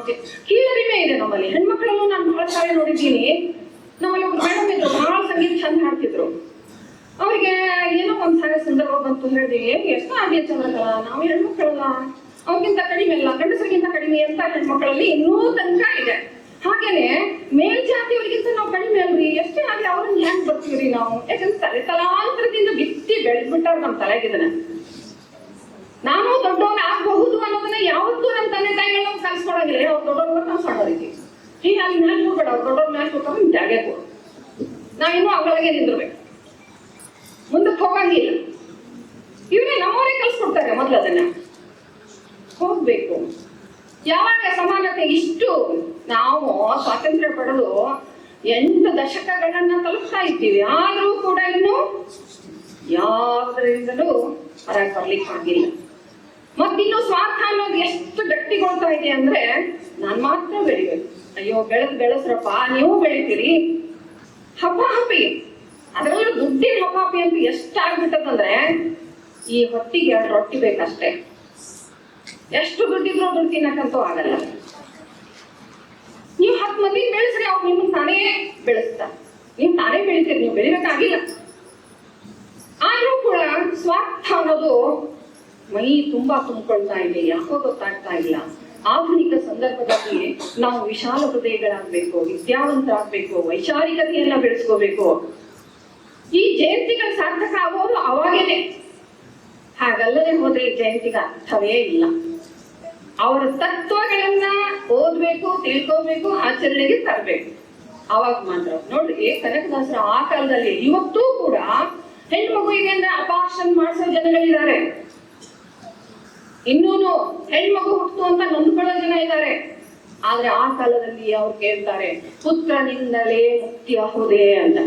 ಕೀಳರಿಮೆ ಇದೆ ನಮ್ಮಲ್ಲಿ. ಹೆಣ್ಮಕ್ಳಲ್ಲೂ ನಾನು ಬಹಳ ಸಾರಿ ನೋಡಿದ್ದೀನಿ. ನಮ್ಮಲ್ಲಿ ಒಬ್ರು ಮೇಡಮ್ ಇದ್ರು, ಬಹಳ ಸಂಗೀತ ಚಂದ ಹಾಡ್ತಿದ್ರು. ಅವ್ರಿಗೆ ಏನೋ ಒಂದ್ಸಾರಿ ಸಂದರ್ಭ ಬಂತು, ಹೇಳಿದ್ವಿ ಎಷ್ಟು ಆದ್ಯ ಚಂದ್ರಕಲ, ನಾವು ಹೆಣ್ಮಕ್ಳಲ್ಲ, ಅವ್ರಿಗಿಂತ ಕಡಿಮೆ ಅಲ್ಲ, ಗಂಡಸರಿಗಿಂತ ಕಡಿಮೆ ಅಂತ ಹೆಣ್ಮಕ್ಳಲ್ಲಿ ಇನ್ನೂ ತನಕ ಇದೆ. ಹಾಗೇನೆ ಮೇಲ್ಜಾತಿಯವರಿಗಿಂತ ನಾವು ಕಡಿಮೆ ಅಲ್ರಿ, ಎಷ್ಟೇ ಆಗಲಿ ಅವ್ರನ್ನ ಹೆಂಗ್ ಬರ್ತೀವ್ರಿ ನಾವು? ಯಾಕಂದ್ರೆ ತಲಾಂತರದಿಂದ ಬಿತ್ತಿ ಬೆಳೆದ್ಬಿಟ್ಟಾರ ನಮ್ಮ ತಲೆಗಿದನ. ನಾನು ದೊಡ್ಡವನ ಆಗಬಹುದು ಅನ್ನೋದನ್ನ ಯಾವತ್ತೂ ನಮ್ಮ ತಂದೆ ತಾಯಿಗಳು ನಮ್ಗೆ ಕಲ್ಸ್ಕೊಡಂಗಿಲ್ಲ. ಅವ್ರು ದೊಡ್ಡವ್ರ ನಾವು ಸಣ್ಣವರಿದ್ದೀವಿ, ಹೀಗೆ ಅಲ್ಲಿ ಮ್ಯಾಲೆ ಹೋಗ್ಬೇಡ, ಅವ್ರು ದೊಡ್ಡವ್ರ ಮ್ಯಾಲೆ ಹೋಗ್ತಾರೆ, ನಿಮ್ ಜಾಗ ಕೊಡು, ನಾವಿನ್ನೂ ಅವಳಗೆ ನಿಂದಿರ್ಬೇಕು, ಮುಂದಕ್ಕೆ ಹೋಗಂಗಿಲ್ಲ. ಇವರೇ ನಮ್ಮವರೇ ಕಲ್ಸ್ಕೊಡ್ತಾರೆ ಮೊದಲು ಅದನ್ನ ಹೋಗ್ಬೇಕು. ಯಾವಾಗ ಸಮಾನತೆ ಇಷ್ಟು ನಾವು ಸ್ವಾತಂತ್ರ್ಯ ಪಡೆದು 8 ದಶಕಗಳನ್ನ ತಲುಪ್ತಾ ಇದ್ದೀವಿ, ಆದ್ರೂ ಕೂಡ ಇನ್ನು ಯಾವುದರಿಂದಲೂ ಹೊರಗೆ ಬರ್ಲಿಕ್ಕೆ ಆಗಿಲ್ಲ. ಮತ್ತಿನ್ನು ಸ್ವಾರ್ಥ ಅನ್ನೋದು ಎಷ್ಟು ಗಟ್ಟಿಗೊಳ್ತಾ ಇದೆ ಅಂದ್ರೆ, ನಾನ್ ಮಾತ್ರ ಬೆಳಿಬೇಕು, ಅಯ್ಯೋ ಬೆಳೆಸ್ರಪ್ಪ ನೀವು ಬೆಳಿತೀರಿ, ಹಪಾಹಪಿ, ಅದರಲ್ಲೂ ದುಡ್ಡಿನ ಹಪಾಪಿ ಅಂತ ಎಷ್ಟಾಗ್ಬಿಟ್ಟದಂದ್ರೆ, ಈ ಹೊತ್ತಿಗೆ 2 ರೊಟ್ಟಿ ಬೇಕಷ್ಟೇ. ಎಷ್ಟು ದುಡ್ಡಿದ್ರು ದುಡ್ಡು ತಿನ್ನಕ್ಕಂತೂ ಆಗಲ್ಲ. ನೀವು 10 ಮಂದಿ ಬೆಳೆಸ್ರಿ, ಅವ್ರು ನಿಮ್ಮನ್ನ ತಾನೇ ಬೆಳೆಸ್ತಾರೆ, ನೀವು ತಾನೇ ಬೆಳಿತೀರಿ, ನೀವು ಬೆಳಿಬೇಕಾಗಿಲ್ಲ. ಆದ್ರೂ ಕೂಡ ಸ್ವಾರ್ಥ ಅನ್ನೋದು ಮೈ ತುಂಬಾ ತುಂಬಿಕೊಳ್ತಾ ಇದೆ, ಯಾಕೋ ಗೊತ್ತಾಗ್ತಾ ಇಲ್ಲ. ಆಧುನಿಕ ಸಂದರ್ಭದಲ್ಲಿ ನಾವು ವಿಶಾಲ ಹೃದಯಗಳಾಗ್ಬೇಕು, ವಿದ್ಯಾವಂತರಾಗ್ಬೇಕು, ವೈಚಾರಿಕತೆಯನ್ನ ಬೆಳೆಸ್ಕೋಬೇಕು. ಈ ಜಯಂತಿಗಳ ಸಾರ್ಥಕ ಆಗೋದು ಅವಾಗೇನೆ, ಹಾಗಲ್ಲದೆ ಹೋದ್ರೆ ಈ ಜಯಂತಿಗೆ ಅರ್ಥವೇ ಇಲ್ಲ. ಅವರ ತತ್ವಗಳನ್ನ ಓದ್ಬೇಕು, ತಿಳ್ಕೋಬೇಕು, ಆಚರಣೆಗೆ ತರಬೇಕು, ಅವಾಗ ಮಾತ್ರ. ನೋಡ್ರಿ, ಕನಕದಾಸರ ಆ ಕಾಲದಲ್ಲಿ ಇವತ್ತೂ ಕೂಡ ಹೆಣ್ಮಗುವಿಗೆ ಅಂದ್ರೆ ಅಪಾರ್ಷನ್ ಮಾಡಿಸೋ ಜನಗಳಿದ್ದಾರೆ, ಇನ್ನೂನು ಹೆಣ್ಮಗು ಹುಟ್ಟು ಅಂತ ನೊಂದ್ಕೊಳ್ಳೋ ಜನ ಇದ್ದಾರೆ. ಆದ್ರೆ ಆ ಕಾಲದಲ್ಲಿ ಅವ್ರು ಕೇಳ್ತಾರೆ, ಪುತ್ರನಿಂದಲೇ ಮುಕ್ತಿ ಆಹುದೇ ಅಂತ.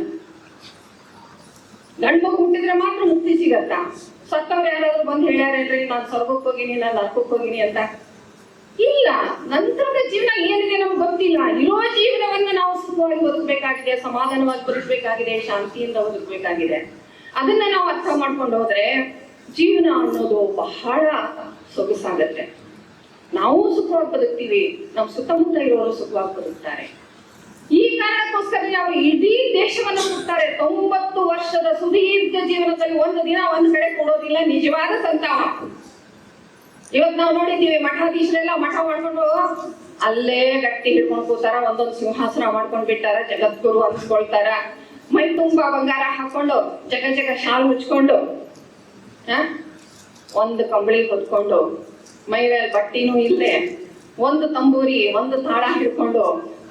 ಗಂಡ್ಮಗು ಹುಟ್ಟಿದ್ರೆ ಮಾತ್ರ ಮುಕ್ತಿ ಸಿಗತ್ತಾ? ಸತ್ತವ್ರು ಯಾರಾದ್ರೂ ಬಂದು ಹೇಳ್ಯಾರೇನ್ರಿ ನಾನು ಸ್ವರ್ಗಕ್ಕೆ ಹೋಗಿನಿ, ನಾನು ನರಕಕ್ಕೆ ಹೋಗಿನಿ ಅಂತ? ಇಲ್ಲ. ನಂತರದ ಜೀವನ ಏನಿದೆ ನಮ್ಗೆ ಗೊತ್ತಿಲ್ಲ. ಇರೋ ಜೀವನವನ್ನ ನಾವು ಸುಖವಾಗಿ ಬದುಕಬೇಕಾಗಿದೆ, ಸಮಾಧಾನವಾಗಿ ಬದುಕಬೇಕಾಗಿದೆ, ಶಾಂತಿಯಿಂದ ಬದುಕಬೇಕಾಗಿದೆ. ಅದನ್ನ ನಾವು ಅರ್ಥ ಮಾಡ್ಕೊಂಡು ಹೋದ್ರೆ ಜೀವನ ಅನ್ನೋದು ಬಹಳ ಸೊಗಸಾಗತ್ತೆ. ನಾವು ಸುಖವಾಗಿ ಬದುಕ್ತೀವಿ, ನಮ್ಮ ಸುತ್ತಮುತ್ತ ಇರೋರು ಸುಖವಾಗಿ ಬದುಕ್ತಾರೆ. ಈ ಕಾರಣಕ್ಕೋಸ್ಕರ ಅವರು ಇಡೀ ದೇಶವನ್ನು ಸುತ್ತಾರೆ. 90 ವರ್ಷದ ಸುದೀರ್ಘ ಜೀವನದಲ್ಲಿ ಒಂದು ದಿನ ಒಂದ್ ಕಡೆ ಕೊಡೋದಿಲ್ಲ, ನಿಜವಾದ ಸಂತಾಪ. ಇವತ್ತು ನಾವು ನೋಡಿದ್ದೀವಿ, ಮಠಾಧೀಶರೆಲ್ಲ ಮಠ ಮಾಡ್ಕೊಂಡು ಅಲ್ಲೇ ಗಟ್ಟಿ ಹಿಡ್ಕೊಂಡು ಕೂತಾರ, ಒಂದೊಂದು ಸಿಂಹಾಸನ ಮಾಡ್ಕೊಂಡ್ ಬಿಟ್ಟಾರ, ಜಗದ್ಗುರು ಅನ್ಸ್ಕೊಳ್ತಾರ, ಮೈ ತುಂಬಾ ಬಂಗಾರ ಹಾಕೊಂಡು, ಜಗ ಶಾಲು ಮುಚ್ಕೊಂಡು, ಒಂದು ಕಂಬಳಿ ಹೊತ್ಕೊಂಡು, ಮೈ ಮೇಲೆ ಬಟ್ಟಿನೂ ಇಲ್ಲೇ, ಒಂದು ತಂಬೂರಿ, ಒಂದು ತಾಳ ಹಿಡ್ಕೊಂಡು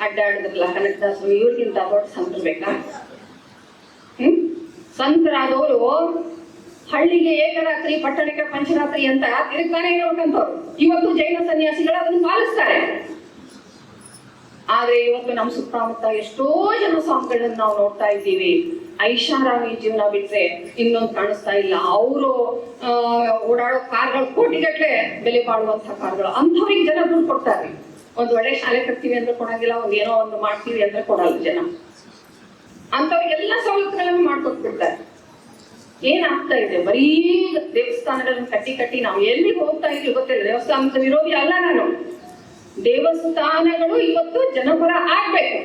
ಅಡ್ಡಾಡಿದ್ರಲ್ಲ ಕನಕದಾಸರು. ಇವ್ರಿಗಿಂತ ದೊಡ್ಡ ಸಂತರು ಬೇಕಾ? ಸಂತರಾದವರು ಹಳ್ಳಿಗೆ ಏಕರಾತ್ರಿ, ಪಟ್ಟಣಕ್ಕೆ ಪಂಚರಾತ್ರಿ ಅಂತ ತಿರುಗ್ತಾನೆ ಇರೋಕಂತವ್ರು. ಇವತ್ತು ಜೈನ ಸನ್ಯಾಸಿಗಳು ಅದನ್ನು ಪಾಲಿಸ್ತಾರೆ. ಆದ್ರೆ ಇವತ್ತು ನಮ್ಮ ಸುತ್ತಮುತ್ತ ಎಷ್ಟೋ ಜನ ಸ್ವಾಮಿಗಳನ್ನ ನಾವು ನೋಡ್ತಾ ಇದ್ದೀವಿ, ಐಷಾರಾಮಿ ಜೀವನ ಬಿಟ್ರೆ ಇನ್ನೊಂದು ಕಾಣಿಸ್ತಾ ಇಲ್ಲ. ಅವರು ಓಡಾಡೋ ಕಾರ್ಗಳು ಕೋಟಿಗಟ್ಟಲೆ ಬೆಲೆ ಬಾಳುವಂತಹ ಕಾರ್ಗಳು, ಅಂಥವ್ರಿಗೆ ಜನ ದುಡ್ಡು ಕೊಡ್ತಾರೆ. ಒಂದ್ ಒಳ್ಳೆ ಶಾಲೆ ಕಟ್ತೀವಿ ಅಂದ್ರೆ ಕೊಡಂಗಿಲ್ಲ, ಒಂದ್ ಏನೋ ಒಂದು ಮಾಡ್ತೀವಿ ಅಂದ್ರೆ ಕೊಡಲ್ಲ ಜನ. ಅಂಥವ್ರಿಗೆಲ್ಲ ಸವಲತ್ತುಗಳನ್ನು ಮಾಡ್ಕೊಟ್ಬಿಡ್ತಾರೆ. ಏನಾಗ್ತಾ ಇದೆ? ಬರೀ ದೇವಸ್ಥಾನಗಳನ್ನ ಕಟ್ಟಿ ನಾವು ಎಲ್ಲಿಗೆ ಹೋಗ್ತಾ ಇದೀವಿ ಗೊತ್ತಿಲ್ಲ. ದೇವಸ್ಥಾನದ ವಿರೋಧಿ ಅಲ್ಲ ನಾನು. ದೇವಸ್ಥಾನಗಳು ಇವತ್ತು ಜನಪರ ಆಗ್ಬೇಕು.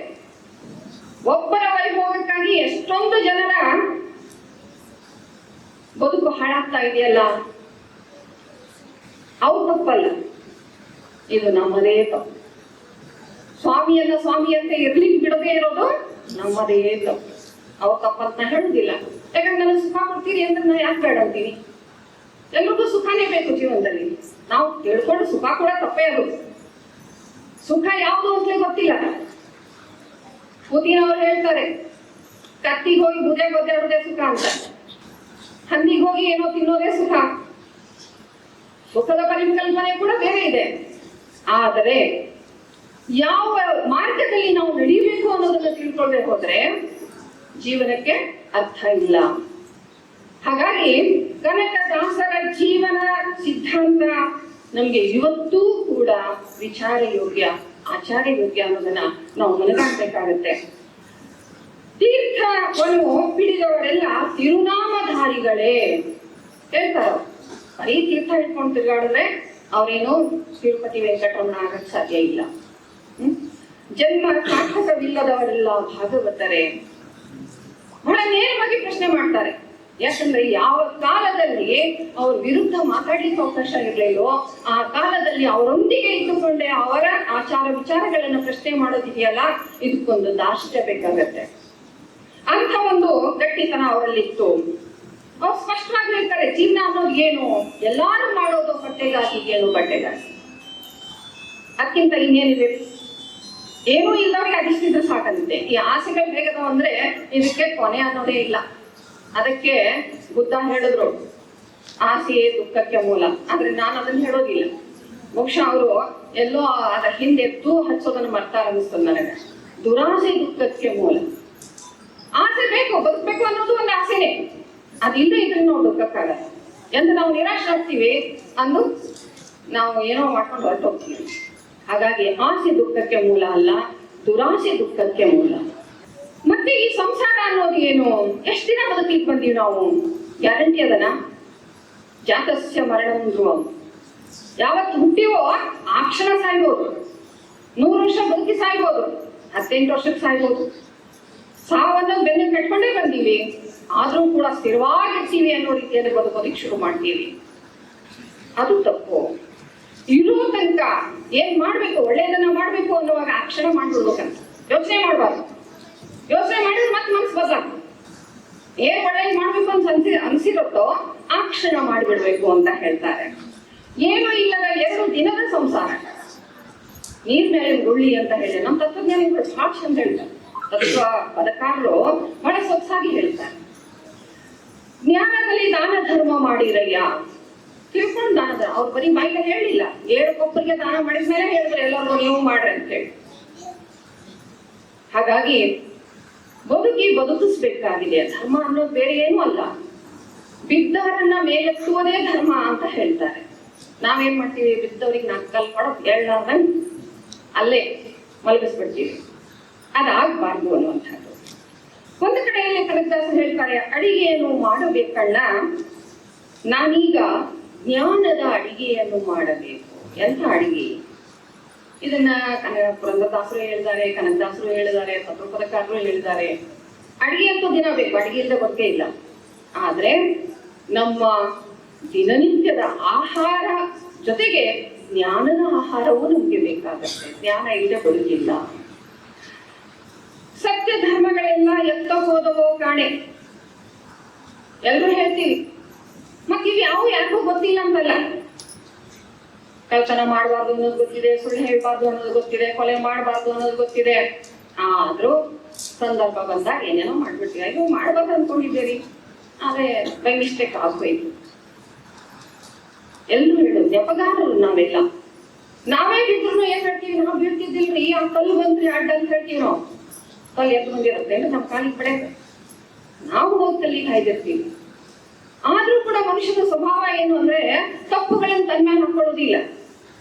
ಒಬ್ಬರ ವೈಭವಕ್ಕಾಗಿ ಎಷ್ಟೊಂದು ಜನರ ಬದುಕು ಹಾಳಾಗ್ತಾ ಇದೆಯಲ್ಲ, ಅವು ತಪ್ಪಲ್ಲ, ಇದು ನಮ್ಮದೇ ತಪ್ಪು. ಸ್ವಾಮಿಯನ್ನ ಸ್ವಾಮಿ ಅಂತ ಇರ್ಲಿಕ್ಕೆ ಬಿಡದೇ ಇರೋದು ನಮ್ಮದೇ ತಪ್ಪು. ಅವ್ರು ತಪ್ಪಂತ ಹೇಳುದಿಲ್ಲ. ಯಾಕಂದ್ರೆ ನನಗೆ ಸುಖ ಕೊಡ್ತೀರಿ ಅಂದ್ರೆ ನಾನು ಯಾಕೆ ಬೇಡ ಅಂತೀನಿ? ಎಲ್ರಿಗೂ ಸುಖನೇ ಬೇಕು ಜೀವನದಲ್ಲಿ. ನಾವು ತಿಳ್ಕೊಂಡು ಸುಖ ಕೂಡ ತಪ್ಪೇ ಅದು. ಸುಖ ಯಾವುದು ಅಂತಲೇ ಗೊತ್ತಿಲ್ಲ. ಪುತಿನವ್ರು ಹೇಳ್ತಾರೆ, ಕತ್ತಿಗೆ ಹೋಗಿ ಬುದೆ ಒದ್ದಾಡೋದೇ ಸುಖ ಅಂತ, ಹಂದಿಗೆ ಹೋಗಿ ಏನೋ ತಿನ್ನೋದೇ ಸುಖ. ಸುಖದ ಪರಿಕಲ್ಪನೆ ಕೂಡ ಬೇರೆ ಇದೆ. ಆದರೆ ಯಾವ ಮಾರ್ಗದಲ್ಲಿ ನಾವು ನಡೀಬೇಕು ಅನ್ನೋದನ್ನ ತಿಳ್ಕೊಳ್ಬೇಕು ಹೋದ್ರೆ ಜೀವನಕ್ಕೆ ಅರ್ಥ ಇಲ್ಲ. ಹಾಗಾಗಿ ಕನಕದಾಸರ ಜೀವನ ಸಿದ್ಧಾಂತ ನಮ್ಗೆ ಇವತ್ತೂ ಕೂಡ ವಿಚಾರ ಯೋಗ್ಯ, ಆಚಾರ್ಯ ಯೋಗ್ಯ ಅನ್ನೋದನ್ನ ನಾವು ಮನಗಾಣಬೇಕಾಗತ್ತೆ. ತೀರ್ಥವನ್ನು ಹಿಡಿದವರೆಲ್ಲ ತಿರುನಾಮಧಾರಿಗಳೇ ಹೇಳ್ತಾರ. ಬರೀ ತೀರ್ಥ ಹಿಡ್ಕೊಂಡು ತಿರುಗಾಡಿದ್ರೆ ಅವ್ರೇನು ತಿರುಪತಿ ವೆಂಕಟರಮಣ ಆಗಕ್ ಸಾಧ್ಯ ಇಲ್ಲ. ಜನ್ಮ ಸಾರ್ಥಕವಿಲ್ಲದವರೆಲ್ಲ ಭಾಗವತರೆ. ಬಹಳ ನೇರವಾಗಿ ಪ್ರಶ್ನೆ ಮಾಡ್ತಾರೆ. ಯಾಕಂದ್ರೆ ಯಾವ ಕಾಲದಲ್ಲಿ ಅವ್ರ ವಿರುದ್ಧ ಮಾತಾಡ್ಲಿಕ್ಕೆ ಅವಕಾಶ ಇರಲಿಲ್ಲೋ ಆ ಕಾಲದಲ್ಲಿ ಅವರೊಂದಿಗೆ ಇದ್ದುಕೊಂಡೆ ಅವರ ಆಚಾರ ವಿಚಾರಗಳನ್ನ ಪ್ರಶ್ನೆ ಮಾಡೋದಿದೆಯಲ್ಲ, ಇದಕ್ಕೊಂದು ದಾಷ್ಟ್ಯ ಬೇಕಾಗತ್ತೆ. ಅಂತ ಒಂದು ಗಟ್ಟಿತನ ಅವರಲ್ಲಿತ್ತು. ಅವ್ರು ಸ್ಪಷ್ಟವಾಗಿ ಹೇಳ್ತಾರೆ, ಜೀವನ ಅನ್ನೋದು ಏನು, ಎಲ್ಲಾರು ಮಾಡೋದು ಹೊಟ್ಟೆಗಾಗಿ ಏನು ಬಟ್ಟೆಗಾಗಿ, ಅದಕ್ಕಿಂತ ಇನ್ನೇನಿದೆ, ಏನೂ ಇಲ್ಲವ್ರಿಗೆ ಅದಿಷ್ಟಿದ್ರೆ ಸಾಕಂತೆ. ಈ ಆಸೆಗಳು ಹೇಗದವ ಅಂದ್ರೆ ಇದಕ್ಕೆ ಕೊನೆ ಅನ್ನೋದೇ ಇಲ್ಲ. ಅದಕ್ಕೆ ಬುದ್ಧ ಹೇಳಿದ್ರು, ಆಸೆಯೇ ದುಃಖಕ್ಕೆ ಮೂಲ. ಆದ್ರೆ ನಾನು ಅದನ್ನ ಹೇಳೋದಿಲ್ಲ. ಬಹುಶಃ ಅವರು ಎಲ್ಲೋ ಅದರ ಹಿಂದೆ ಎದ್ದು ಹಚ್ಚೋದನ್ನ ಮರ್ತಾರ ಅನಿಸ್ತದೆ ನನಗೆ. ದುರಾಸೆ ದುಃಖಕ್ಕೆ ಮೂಲ. ಆಸೆ ಬೇಕು, ಬದುಕಬೇಕು ಅನ್ನೋದು ಒಂದು ಆಸೆನೆ. ಅದಿಲ್ಲದೆ ಇದ್ರೆ ನಾವು ದುಃಖಕ್ಕಾಗಲ್ಲ. ಎಂದು ನಾವು ನಿರಾಶೆ ಆಗ್ತೀವಿ ಅಂದು ನಾವು ಏನೋ ಮಾಡ್ಕೊಂಡು ಹೊರಟೋಗ್ತೀವಿ. ಹಾಗಾಗಿ ಆಸೆ ದುಃಖಕ್ಕೆ ಮೂಲ ಅಲ್ಲ, ದುರಾಸೆ ದುಃಖಕ್ಕೆ ಮೂಲ. ಮತ್ತೆ ಈ ಸಂಸಾರ ಅನ್ನೋದು ಏನು, ಎಷ್ಟು ದಿನ ಬದುಕಲಿಕ್ಕೆ ಬಂದೀವಿ ನಾವು? ಗ್ಯಾರಂಟಿ ಅದನ? ಜಾತಸ್ಯ ಮರಣ ಧ್ರುವಂ. ಯಾವತ್ತು ಹುಟ್ಟಿವೋ ಆ ಕ್ಷಣ ಸಾಯ್ಬೋದು. 100 ವರ್ಷ ಬದುಕಿ ಸಾಯ್ಬೋದು, 18 ವರ್ಷಕ್ಕೆ ಸಾಯ್ಬೋದು. ಸಾವನ್ನು ಬೆನ್ನು ಕಟ್ಕೊಂಡೇ ಬಂದೀವಿ, ಆದ್ರೂ ಕೂಡ ಸ್ಥಿರವಾಗಿರ್ತೀವಿ ಅನ್ನೋ ರೀತಿಯಲ್ಲಿ ಬದುಕೋದಿಕ್ ಶುರು ಮಾಡ್ತೀವಿ. ಅದು ತಪ್ಪು. ಇರೋ ತನಕ ಏನ್ ಮಾಡ್ಬೇಕು, ಒಳ್ಳೆಯದನ್ನ ಮಾಡ್ಬೇಕು ಅನ್ನುವಾಗ ಆ ಕ್ಷಣ ಮಾಡ್ಬಿಡ್ಬೇಕಂತ ಯೋಚನೆ ಮಾಡಬಾರ್ದು. ಯೋಚನೆ ಮಾಡಿದ್ರೆ ಮತ್ತೆ ಮನ್ಸು ಬದಲಾಗ್ತದೆ. ಏನ್ ಒಳ್ಳೆಯ ಮಾಡ್ಬೇಕು ಅಂತ ಅನ್ಸಿರುತ್ತೋ ಆ ಕ್ಷಣ ಮಾಡಿಬಿಡ್ಬೇಕು ಅಂತ ಹೇಳ್ತಾರೆ. ಏನು ಇಲ್ಲದ 2 ದಿನದ ಸಂಸಾರ, ನೀರ್ ಮೇಲೆ ಗುಳ್ಳಿ ಅಂತ ಹೇಳಿ ನಮ್ಮ ತತ್ವಜ್ಞಾನಿಗಳು ಬಹಳ ಚಂದ ಹೇಳ್ತಾರೆ. ತತ್ವ ಪದಕಾರರು ಬಹಳ ಸೊಗಸಾಗಿ ಹೇಳ್ತಾರೆ. ಜ್ಞಾನದಲ್ಲಿ ದಾನ ಧರ್ಮ ಮಾಡಿರಯ್ಯ, ತಿಳ್ಕೊಂಡು ದಾನ ಧರ್ಮ. ಅವ್ರು ಬರೀ ಬಾಯಿಗೆ ಹೇಳಿಲ್ಲ, 7 ಕೊಬ್ಬರಿಗೆ ದಾನ ಮಾಡಿದ್ಮೇಲೆ ಹೇಳಿದ್ರೆ ಎಲ್ಲರಿಗೂ ನೀವು ಮಾಡ್ರಿ ಅಂತ ಹೇಳಿ. ಹಾಗಾಗಿ ಬದುಕಿಸ್ಬೇಕಾಗಿದೆ. ಧರ್ಮ ಅನ್ನೋದು ಬೇರೆ ಏನೂ ಅಲ್ಲ, ಬಿದ್ದವರನ್ನ ಮೇಲೆತ್ತುವುದೇ ಧರ್ಮ ಅಂತ ಹೇಳ್ತಾರೆ. ನಾವೇನ್ ಮಾಡ್ತೀವಿ, ಬಿದ್ದವ್ರಿಗೆ 4 ಕಾಲು ಕೊಡೋದು ಹೇಳಲಾರ್ದಂಗ್ ಅಲ್ಲೇ ಮಲಗಿಸ್ಬಿಡ್ತೀವಿ. ಅದಾಗಬಾರ್ದು ಅನ್ನುವಂಥದ್ದು. ಒಂದು ಕಡೆಯಲ್ಲಿ ಕನಕದಾಸರು ಹೇಳ್ತಾರೆ, ಅಡಿಗೆಯನ್ನು ಮಾಡಬೇಕಣ್ಣ, ನಾನೀಗ ಜ್ಞಾನದ ಅಡಿಗೆಯನ್ನು ಮಾಡಬೇಕು. ಎಂಥ ಅಡಿಗೆ? ಇದನ್ನ ಪುರಂದರದಾಸರು ಹೇಳಿದ್ದಾರೆ, ಕನಕದಾಸರು ಹೇಳಿದ್ದಾರೆ, ತತ್ವಪದಕಾರರು ಹೇಳಿದ್ದಾರೆ. ಅಡಿಗೆ ಅಂತೂ ದಿನ ಬೇಕು, ಅಡಿಗೆ ಇಲ್ಲದೆ ಬದುಕೇ ಇಲ್ಲ. ಆದ್ರೆ ನಮ್ಮ ದಿನನಿತ್ಯದ ಆಹಾರ ಜೊತೆಗೆ ಜ್ಞಾನದ ಆಹಾರವೂ ನಮ್ಗೆ ಬೇಕಾಗತ್ತೆ. ಜ್ಞಾನ ಇಲ್ಲದೆ ಬದುಕಿಲ್ಲ. ಸತ್ಯ ಧರ್ಮಗಳೆಲ್ಲ ಎತ್ತ ಹೋದವೋ ಕಾಣೆ ಎಲ್ರು ಹೇಳ್ತೀವಿ. ಮತ್ತೆ ಇವು ಯಾವ ಯಾರಿಗೂ ಗೊತ್ತಿಲ್ಲ ಅಂತಲ್ಲ. ಕಳ್ತನ ಮಾಡಬಾರ್ದು ಅನ್ನೋದು ಗೊತ್ತಿದೆ, ಸುಳ್ಳು ಹೇಳ್ಬಾರ್ದು ಅನ್ನೋದು ಗೊತ್ತಿದೆ, ಕೊಲೆ ಮಾಡಬಾರ್ದು ಅನ್ನೋದು ಗೊತ್ತಿದೆ. ಆದ್ರೂ ಸಂದರ್ಭ ಬಂದಾಗ ಏನೇನೋ ಮಾಡ್ಬಿಡ್ತೀವಿ. ಅಯ್ಯೋ ಮಾಡ್ಬಾರ್ದು ಅನ್ಕೊಂಡಿದ್ದೀರಿ, ಆದ್ರೆ ಬೈ ಮಿಸ್ಟೇಕ್ ಆಗೋಯ್ತು. ಎಲ್ರು ಹೇಳೋದು ನೆಪಗಾರರು ನಾವೆಲ್ಲ. ನಾವೇ ಬಿದ್ರು ಏನ್ ಹೇಳ್ತೀವಿ, ನಾವು ಬೀಳ್ತಿದ್ದಿಲ್ರಿ, ಆ ಕಲ್ಲು ಬಂದ್ರಿ ಅಡ್ಡ ಅಂತ ಹೇಳ್ತೀವಿ. ನಾವು ಕಲ್ಲು ಎದ್ದು ಬಂದಿರುತ್ತೆ ಅಂದ್ರೆ ನಮ್ ಕಾಲಿಗೆ ಬಿಡೆ, ನಾವು ಹೋಗಿ ಕಲ್ಲಿಗೆ ಹಾಯ್ದಿರ್ತೀವಿ. ಆದ್ರೂ ಕೂಡ ಮನುಷ್ಯನ ಸ್ವಭಾವ ಏನು ಅಂದ್ರೆ ತಪ್ಪುಗಳನ್ನು ತನ್ನ ಮೇಲೆ ಹಾಕೊಳ್ಳೋದಿಲ್ಲ.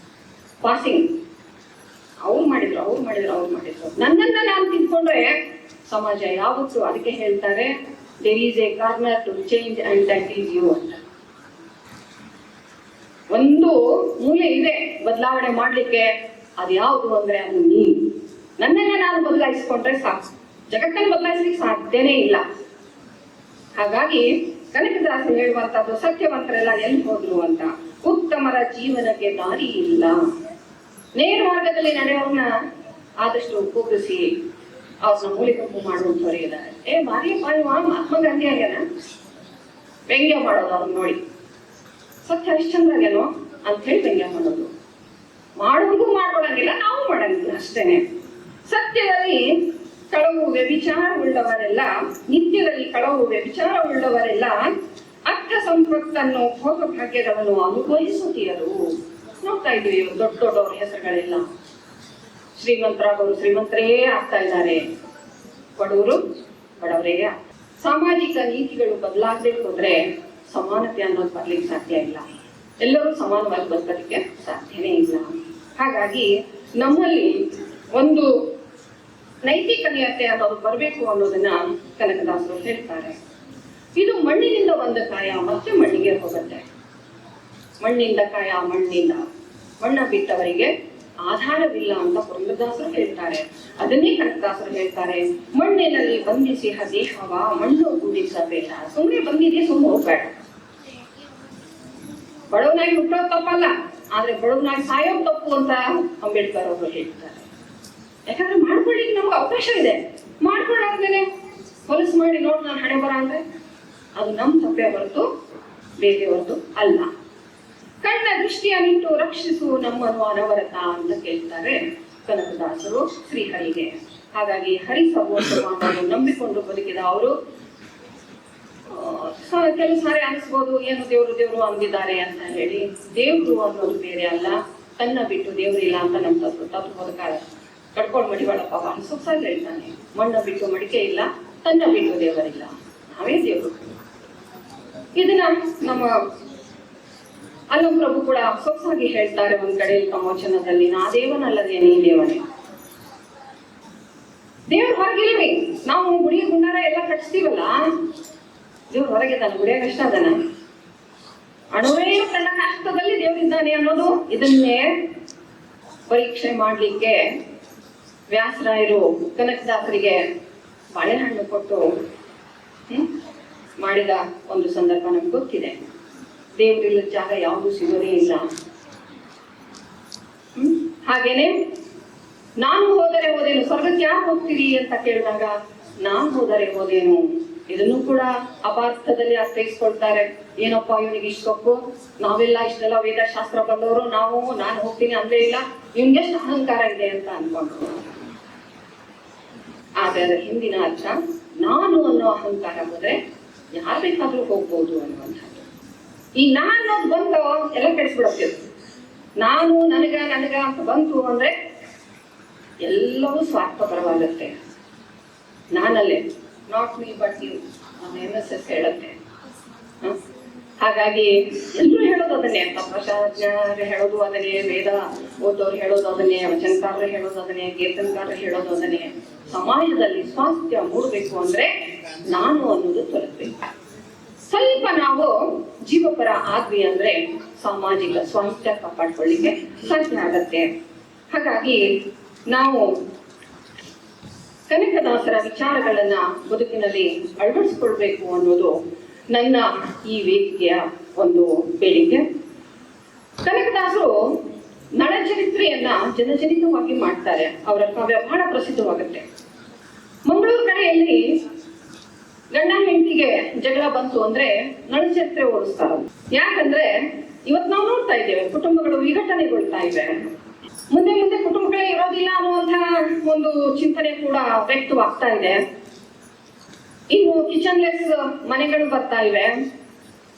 ಪಾಸಿಂಗ್, ಅವ್ರು ಮಾಡಿದ್ರು ನನ್ನನ್ನ ನಾನು ತಿಳ್ಕೊಂಡ್ರೆ ಸಮಾಜ ಯಾವತ್ತು. ಅದಕ್ಕೆ ಹೇಳ್ತಾರೆ, there is a corner to change and that is you ಅಂತ. ಒಂದು ಮೂಲೆ ಇದೆ ಬದಲಾವಣೆ ಮಾಡ್ಲಿಕ್ಕೆ, ಅದು ಯಾವುದು ಅಂದ್ರೆ ಅದು ನೀನು. ನನ್ನನ್ನ ನಾನು ಬದಲಾಯಿಸ್ಕೊಂಡ್ರೆ ಸಾಕು, ಜಗತ್ತನ್ನು ಬದಲಾಯಿಸ್ಲಿಕ್ಕೆ ಸಾಧ್ಯನೇ ಇಲ್ಲ. ಹಾಗಾಗಿ ಕನಕದಾಸರು ಹೇಳುವಂತದ್ದು, ಸತ್ಯವಂತರೆಲ್ಲ ಎಲ್ಲಿ ಹೋದ್ರು ಅಂತ. ಉತ್ತಮರ ಜೀವನಕ್ಕೆ ದಾರಿ ಇಲ್ಲ. ನೇರ ಮಾರ್ಗದಲ್ಲಿ ನಡೆಯೋರ್ನ ಆದಷ್ಟು ಕೂಗಿಸಿ ಅವ್ರನ್ನ ಮೂಲಿಕಂಪು ಮಾಡುವಂಥವ್ರು ಇದ್ದಾರೆ. ಮಾರಿಯಪ್ಪ ಮಹಾತ್ಮ ಗಾಂಧಿ ಆಗ್ಯಾನ, ವ್ಯಂಗ್ಯ ಮಾಡೋದು ಅವ್ರನ್ನ ನೋಡಿ. ಸತ್ಯ ಹರಿಶ್ಚಂದ್ರಗೇನೋ ಅಂತ ಹೇಳಿ ವ್ಯಂಗ್ಯ ಮಾಡೋದು. ಮಾಡೋದು ಮಾಡ್ಕೊಳಂಗಿಲ್ಲ, ನಾವು ಮಾಡಂಗಿಲ್ಲ, ಅಷ್ಟೇನೆ. ಸತ್ಯದಲ್ಲಿ ಕಳವು ವ್ಯಭಿಚಾರವುಳ್ಳವರೆಲ್ಲ, ನಿತ್ಯದಲ್ಲಿ ಕಳವು ವ್ಯಭಿಚಾರವುಳ್ಳವರೆಲ್ಲ ಅರ್ಥ ಸಂಪತ್ತನ್ನು ಭೋಗ ಭಾಗ್ಯಗಳನ್ನು ಅನುಭವಿಸುತ್ತೀಯರು. ನೋಡ್ತಾ ಇದ್ದೀವಿ ದೊಡ್ಡ ದೊಡ್ಡವ್ರ ಹೆಸರುಗಳೆಲ್ಲ. ಶ್ರೀಮಂತರಾಗೋರು ಶ್ರೀಮಂತರೇ ಆಗ್ತಾ ಇದ್ದಾರೆ, ಬಡವರು ಬಡವರೇ. ಸಾಮಾಜಿಕ ನೀತಿಗಳು ಬದಲಾಗದೆ ಹೋದ್ರೆ ಸಮಾನತೆ ಅನ್ನೋದು ಬರ್ಲಿಕ್ಕೆ ಸಾಧ್ಯ ಇಲ್ಲ. ಎಲ್ಲರೂ ಸಮಾನವಾಗಿ ಬದುಕೋದಕ್ಕೆ ಸಾಧ್ಯನೇ ಇಲ್ಲ. ಹಾಗಾಗಿ ನಮ್ಮಲ್ಲಿ ಒಂದು ನೈತಿಕತೆ ಅನ್ನೋದು ಬರಬೇಕು ಅನ್ನೋದನ್ನ ಕನಕದಾಸರು ಹೇಳ್ತಾರೆ. ಇದು ಮಣ್ಣಿನಿಂದ ಒಂದು ಕಾಯ ಮತ್ತೆ ಮಣ್ಣಿಗೆ ಹೋಗುತ್ತೆ. ಮಣ್ಣಿಂದ ಕಾಯ, ಮಣ್ಣಿಂದ ಮಣ್ಣ ಬಿಟ್ಟವರಿಗೆ ಆಧಾರವಿಲ್ಲ ಅಂತ ಪುರಂದರದಾಸರು ಹೇಳ್ತಾರೆ. ಅದನ್ನೇ ಕನಕದಾಸರು ಹೇಳ್ತಾರೆ, ಮಣ್ಣಿನಲ್ಲಿ ಬಂಧಿಸಿಹ ದೇಹವ ಮಣ್ಣು ಗೂಡಿಸಬೇಡ. ಸುಮ್ಮನೆ ಬಂದಿದೆ, ಸುಮ್ಮನೆ ಹೋಗ್ಬೇಡ. ಬಡವನಾಗಿ ಹುಟ್ಟೋದು ತಪ್ಪಲ್ಲ, ಆದ್ರೆ ಬಡವನಾಗಿ ಸಾಯೋದು ತಪ್ಪು ಅಂತ ಅಂಬೇಡ್ಕರ್ ಅವರು ಹೇಳ್ತಾರೆ. ಯಾಕಂದ್ರೆ ಮಾಡ್ಕೊಳ್ಳಿಕ್ಕೆ ನಮ್ಗೆ ಅವಕಾಶ ಇದೆ. ಮಾಡ್ಕೊಂಡಾದ್ಮೇಲೆ ಹೊಲಸು ಮಾಡಿ ನೋಡಿ ನಾನು ಹಣೆ ಬರ ಅಂದ್ರೆ ಅದು ನಮ್ ತಪ್ಪೇ ಹೊರತು ಬೇರೆಯವ್ರದ್ದು ಅಲ್ಲ. ಕಣ್ಣ ದೃಷ್ಟಿಯನ್ನಿಟ್ಟು ರಕ್ಷಿಸು ನಮ್ಮನ್ನು ಅನವರತ ಅಂತ ಕೇಳ್ತಾರೆ ಕನಕದಾಸರು ಶ್ರೀಹರಿಗೆ. ಹಾಗಾಗಿ ಹರಿ ಸರ್ವೋತ್ತಮವನ್ನು ನಂಬಿಕೊಂಡು ಬದುಕಿದ ಅವರು ಕೆಲವು ಸಾರಿ ಅನಿಸ್ಬೋದು, ಏನು ದೇವ್ರು ಅಂದಿದ್ದಾರೆ ಅಂತ ಹೇಳಿ. ದೇವ್ರು ಅನ್ನೋದು ಬೇರೆ ಅಲ್ಲ, ತನ್ನ ಬಿಟ್ಟು ದೇವ್ರು ಇಲ್ಲ ಅಂತ ನಮ್ ತತ್ವ ಬದುಕಾಗ ಕಡ್ಕೊಂಡು ಮಡಿವಾಳಪ್ಪ ಅನ್ಸೊಕ್ಸಾಗಿ ಹೇಳ್ತಾನೆ. ಮಣ್ಣ ಬಿಟ್ಟು ಮಡಿಕೆ ಇಲ್ಲ, ತನ್ನ ಬಿಟ್ಟು ದೇವರಿಲ್ಲ, ನಾವೇ ದೇವರು. ಇದನ್ನ ನಮ್ಮ ಅಲ್ಲಂ ಪ್ರಭು ಕೂಡ ಸೊಗಸಾಗಿ ಹೇಳ್ತಾರೆ ಒಂದ್ ಕಡೆ ತಮ್ಮ ವಚನದಲ್ಲಿ, ನಾ ದೇವನಲ್ಲದೆ ನೀ ದೇವನೇ. ದೇವ್ರ ಹೊರಗಿಲ್ವಿ, ನಾವು ಗುಡಿ ಗುಂಡಾರ ಎಲ್ಲ ಕಟ್ಸ್ತೀವಲ್ಲ, ದೇವ್ರ ಹೊರಗೆ ತಾನೆ, ಗುಡಿಯಾಗ ಅಷ್ಟ ಅದನ ಅಣುವೇ ತನ್ನ ಕಷ್ಟದಲ್ಲಿ ದೇವರಿದ್ದಾನೆ ಅನ್ನೋದು. ಇದನ್ನೇ ಪರೀಕ್ಷೆ ಮಾಡ್ಲಿಕ್ಕೆ ವ್ಯಾಸರಾಯರು ಕನಕದಾಸರಿಗೆ ಬಾಳೆಹಣ್ಣು ಕೊಟ್ಟು ಮಾಡಿದ ಒಂದು ಸಂದರ್ಭ ನಮ್ಗೆ ಗೊತ್ತಿದೆ. ದೇವರಿಲ್ಲ ಜಾಗ ಯಾವುದು ಸಿಗೋದೇ ಇಲ್ಲ. ಹಾಗೇನೆ ನಾನು ಹೋದರೆ ಹೋದೇನು, ಸ್ವರ್ಗಕ್ಕೆ ಯಾರು ಹೋಗ್ತೀರಿ ಅಂತ ಕೇಳಿದಾಗ ನಾನು ಹೋದರೆ ಹೋದೇನು, ಇದನ್ನು ಕೂಡ ಅಪಾರ್ಥದಲ್ಲಿ ಅರ್ಥೈಸ್ಕೊಳ್ತಾರೆ. ಏನಪ್ಪಾ ಇವನಿಗೆ ಇಷ್ಟು ಸೊಪ್ಪು, ನಾವೆಲ್ಲ ಇಷ್ಟೆಲ್ಲ ವೇದಶಾಸ್ತ್ರ ಬಂದವರು, ನಾನು ಹೋಗ್ತೀನಿ ಅಂದ್ರೆ ಇಲ್ಲ, ಇವನ್ಗೆ ಎಷ್ಟು ಅಹಂಕಾರ ಇದೆ ಅಂತ ಅನ್ಕೊಂಡ್ರು. ಆದ್ರೆ ಅದರ ಹಿಂದಿನ ಅರ್ಥ, ನಾನು ಅನ್ನೋ ಅಹಂಕಾರ ಹೋದ್ರೆ ಯಾರು ಬೇಕಾದ್ರೂ ಹೋಗ್ಬೋದು ಅನ್ನುವಂಥದ್ದು. ಈ ನಾನು ಬಂತು ಎಲ್ಲ ಕೆಡಿಸ್ಬಿಡುತ್ತೆ. ನಾನು ನನಗ ಅಂತ ಬಂತು ಅಂದ್ರೆ ಎಲ್ಲವೂ ಸ್ವಾರ್ಥಪರವಾಗುತ್ತೆ. ನಾನಲ್ಲೇ, not me but you, NSS ಹೇಳುತ್ತೆ. ಹಾಗಾಗಿ ಎಲ್ಲರೂ ಹೇಳೋದು ಅದನ್ನೇ, ತತ್ವಶಾಸ್ತ್ರಜ್ಞರು ಹೇಳೋದು ಅದನ್ನೇ, ವೇದ ಓದೋರು ಹೇಳೋದು ಅದನ್ನೇ, ವಚನಕಾರರು ಹೇಳೋದು ಅದನ್ನೇ, ಕೀರ್ತನಕಾರರು ಹೇಳೋದು ಅದನ್ನೇ. ಸಮಾಜದಲ್ಲಿ ಸ್ವಾಸ್ಥ್ಯ ಮೂಡಬೇಕು ಅಂದ್ರೆ ನಾನು ಅನ್ನೋದು ತೊಲಗಬೇಕು. ಸ್ವಲ್ಪ ನಾವು ಜೀವಪರ ಆದ್ವಿ ಅಂದ್ರೆ ಸಾಮಾಜಿಕ ಸ್ವಾಸ್ಥ್ಯ ಕಾಪಾಡ್ಕೊಳ್ಳಿಕ್ಕೆ ಸಾಧ್ಯ ಆಗತ್ತೆ. ಹಾಗಾಗಿ ನಾವು ಕನಕದಾಸರ ವಿಚಾರಗಳನ್ನ ಬದುಕಿನಲ್ಲಿ ಅಳವಡಿಸ್ಕೊಳ್ಬೇಕು ಅನ್ನೋದು ನನ್ನ ಈ ವೇದಿಕೆಯ ಒಂದು ಬೇಡಿಕೆ. ಕನಕದಾಸರು ನಳಚರಿತ್ರೆಯನ್ನ ಜನಜನಿತವಾಗಿ ಮಾಡ್ತಾರೆ. ಅವರ ಕಾವ್ಯ ಬಹಳ ಪ್ರಸಿದ್ಧವಾಗುತ್ತೆ. ಮಂಗಳೂರು ಕಡೆಯಲ್ಲಿ ಗಂಡ ಹೆಂಡತಿಗೆ ಜಗಳ ಬಂತು ಅಂದ್ರೆ ನಳಚರಿತ್ರೆ ಓದಿಸ್ತಾರೆ. ಯಾಕಂದ್ರೆ ಇವತ್ತು ನಾವು ನೋಡ್ತಾ ಇದ್ದೇವೆ, ಕುಟುಂಬಗಳು ವಿಘಟನೆಗೊಳ್ತಾ ಇವೆ. ಮುಂದೆ ಕುಟುಂಬಗಳೇ ಇರೋದಿಲ್ಲ ಅನ್ನುವಂತಹ ಒಂದು ಚಿಂತನೆ ಕೂಡ ವ್ಯಕ್ತವಾಗ್ತಾ ಇದೆ. ಇನ್ನು ಕಿಚನ್ಲೆಸ್ ಮನೆಗಳು ಬರ್ತಾ ಇವೆ.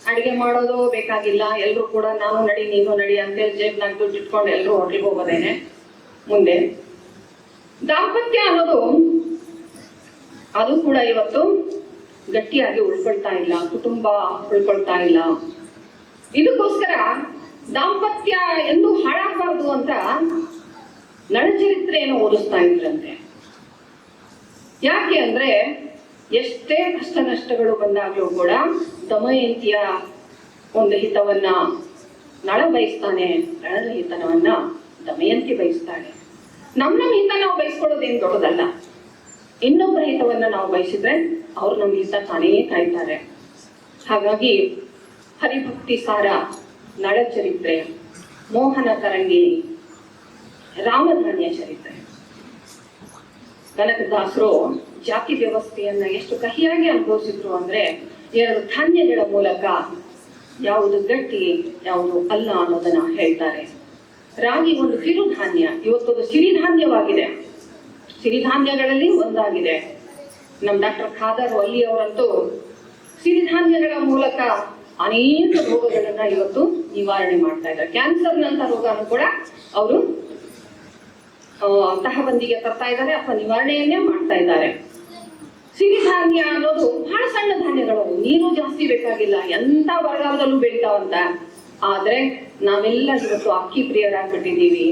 ಅಡಿಗೆ ಮಾಡೋದು ಬೇಕಾಗಿಲ್ಲ, ಎಲ್ರು ಕೂಡ ನಾನು ನಡಿ ನೀನು ನಡಿ ಅಂತೇಳಿ ಜೇಬ್ನಾಗ ದುಡ್ಡು ಇಟ್ಕೊಂಡು ಎಲ್ರು ಹೋಟ್ಲಿಗೆ ಹೋಗೋದೇನೆ. ಮುಂದೆ ದಾಂಪತ್ಯ ಅನ್ನೋದು ಅದು ಕೂಡ ಇವತ್ತು ಗಟ್ಟಿಯಾಗಿ ಉಳ್ಕೊಳ್ತಾ ಇಲ್ಲ, ಕುಟುಂಬ ಉಳ್ಕೊಳ್ತಾ ಇಲ್ಲ. ಇದಕ್ಕೋಸ್ಕರ ದಾಂಪತ್ಯ ಎಂದು ಹಾಳಾಗಬಾರ್ದು ಅಂತ ನಳಚರಿತ್ರೆಯನ್ನು ಓದಿಸ್ತಾ ಇದ್ರಂತೆ. ಯಾಕೆ ಅಂದ್ರೆ ಎಷ್ಟೇ ಕಷ್ಟ ನಷ್ಟಗಳು ಬಂದಾಗ್ಲೂ ಕೂಡ ದಮಯಂತಿಯ ಒಂದು ಹಿತವನ್ನ ನಳ ಬಯಸ್ತಾನೆ, ನಳದ ಹಿತನವನ್ನ ದಮಯಂತಿ ಬಯಸ್ತಾಳೆ. ನಮ್ಮ ಹಿತ ನಾವು ಬಯಸ್ಕೊಳ್ಳೋದೇನು ದೊಡ್ಡದಲ್ಲ. ಇನ್ನೊಬ್ಬರ ಹಿತವನ್ನ ನಾವು ಬಯಸಿದ್ರೆ ಅವ್ರು ನಮ್ಮ ಹಿತ ತಾನೇ ಕಾಯ್ತಾರೆ. ಹಾಗಾಗಿ ಹರಿಭಕ್ತಿ ಸಾರ, ನಳಚರಿತ್ರೆ, ಮೋಹನ ತರಂಗಿಣಿ, ರಾಮಧಾನ್ಯ ಚರಿತ್ರೆ. ಕನಕದಾಸರು ಜಾತಿ ವ್ಯವಸ್ಥೆಯನ್ನ ಎಷ್ಟು ಕಹಿಯಾಗಿ ಅನುಭವಿಸಿದ್ರು ಅಂದ್ರೆ, ಎರಡು ಧಾನ್ಯಗಳ ಮೂಲಕ ಯಾವುದು ಗಟ್ಟಿ ಯಾವುದು ಅಲ್ಲ ಅನ್ನೋದನ್ನ ಹೇಳ್ತಾರೆ. ರಾಗಿ ಒಂದು ಕಿರುಧಾನ್ಯ, ಇವತ್ತದು ಸಿರಿಧಾನ್ಯವಾಗಿದೆ, ಸಿರಿಧಾನ್ಯಗಳಲ್ಲಿ ಒಂದಾಗಿದೆ. ನಮ್ಮ ಡಾಕ್ಟರ್ ಖಾದರ್ ವಲ್ಲಿ ಅವರಂತೂ ಸಿರಿಧಾನ್ಯಗಳ ಮೂಲಕ ಅನೇಕ ರೋಗಗಳನ್ನ ಇವತ್ತು ನಿವಾರಣೆ ಮಾಡ್ತಾ ಇದ್ದಾರೆ. ಕ್ಯಾನ್ಸರ್ನಂತ ರೋಗನೂ ಕೂಡ ಅವರು ತಹಬಂದಿಗೆ ತರ್ತಾ ಇದ್ದಾರೆ ಅಥವಾ ನಿವಾರಣೆಯನ್ನೇ ಮಾಡ್ತಾ ಇದ್ದಾರೆ. ಸಿರಿಧಾನ್ಯ ಅನ್ನೋದು ಬಹಳ ಸಣ್ಣ ಧಾನ್ಯಗಳು, ನೀರು ಜಾಸ್ತಿ ಬೇಕಾಗಿಲ್ಲ, ಎಂತ ಬರಗಾಲದಲ್ಲೂ ಬೆಳಿತಾವಂತ. ಆದ್ರೆ ನಾವೆಲ್ಲ ಇವತ್ತು ಅಕ್ಕಿ ಪ್ರಿಯರಾಗ್ಬಿಟ್ಟಿದ್ದೀವಿ.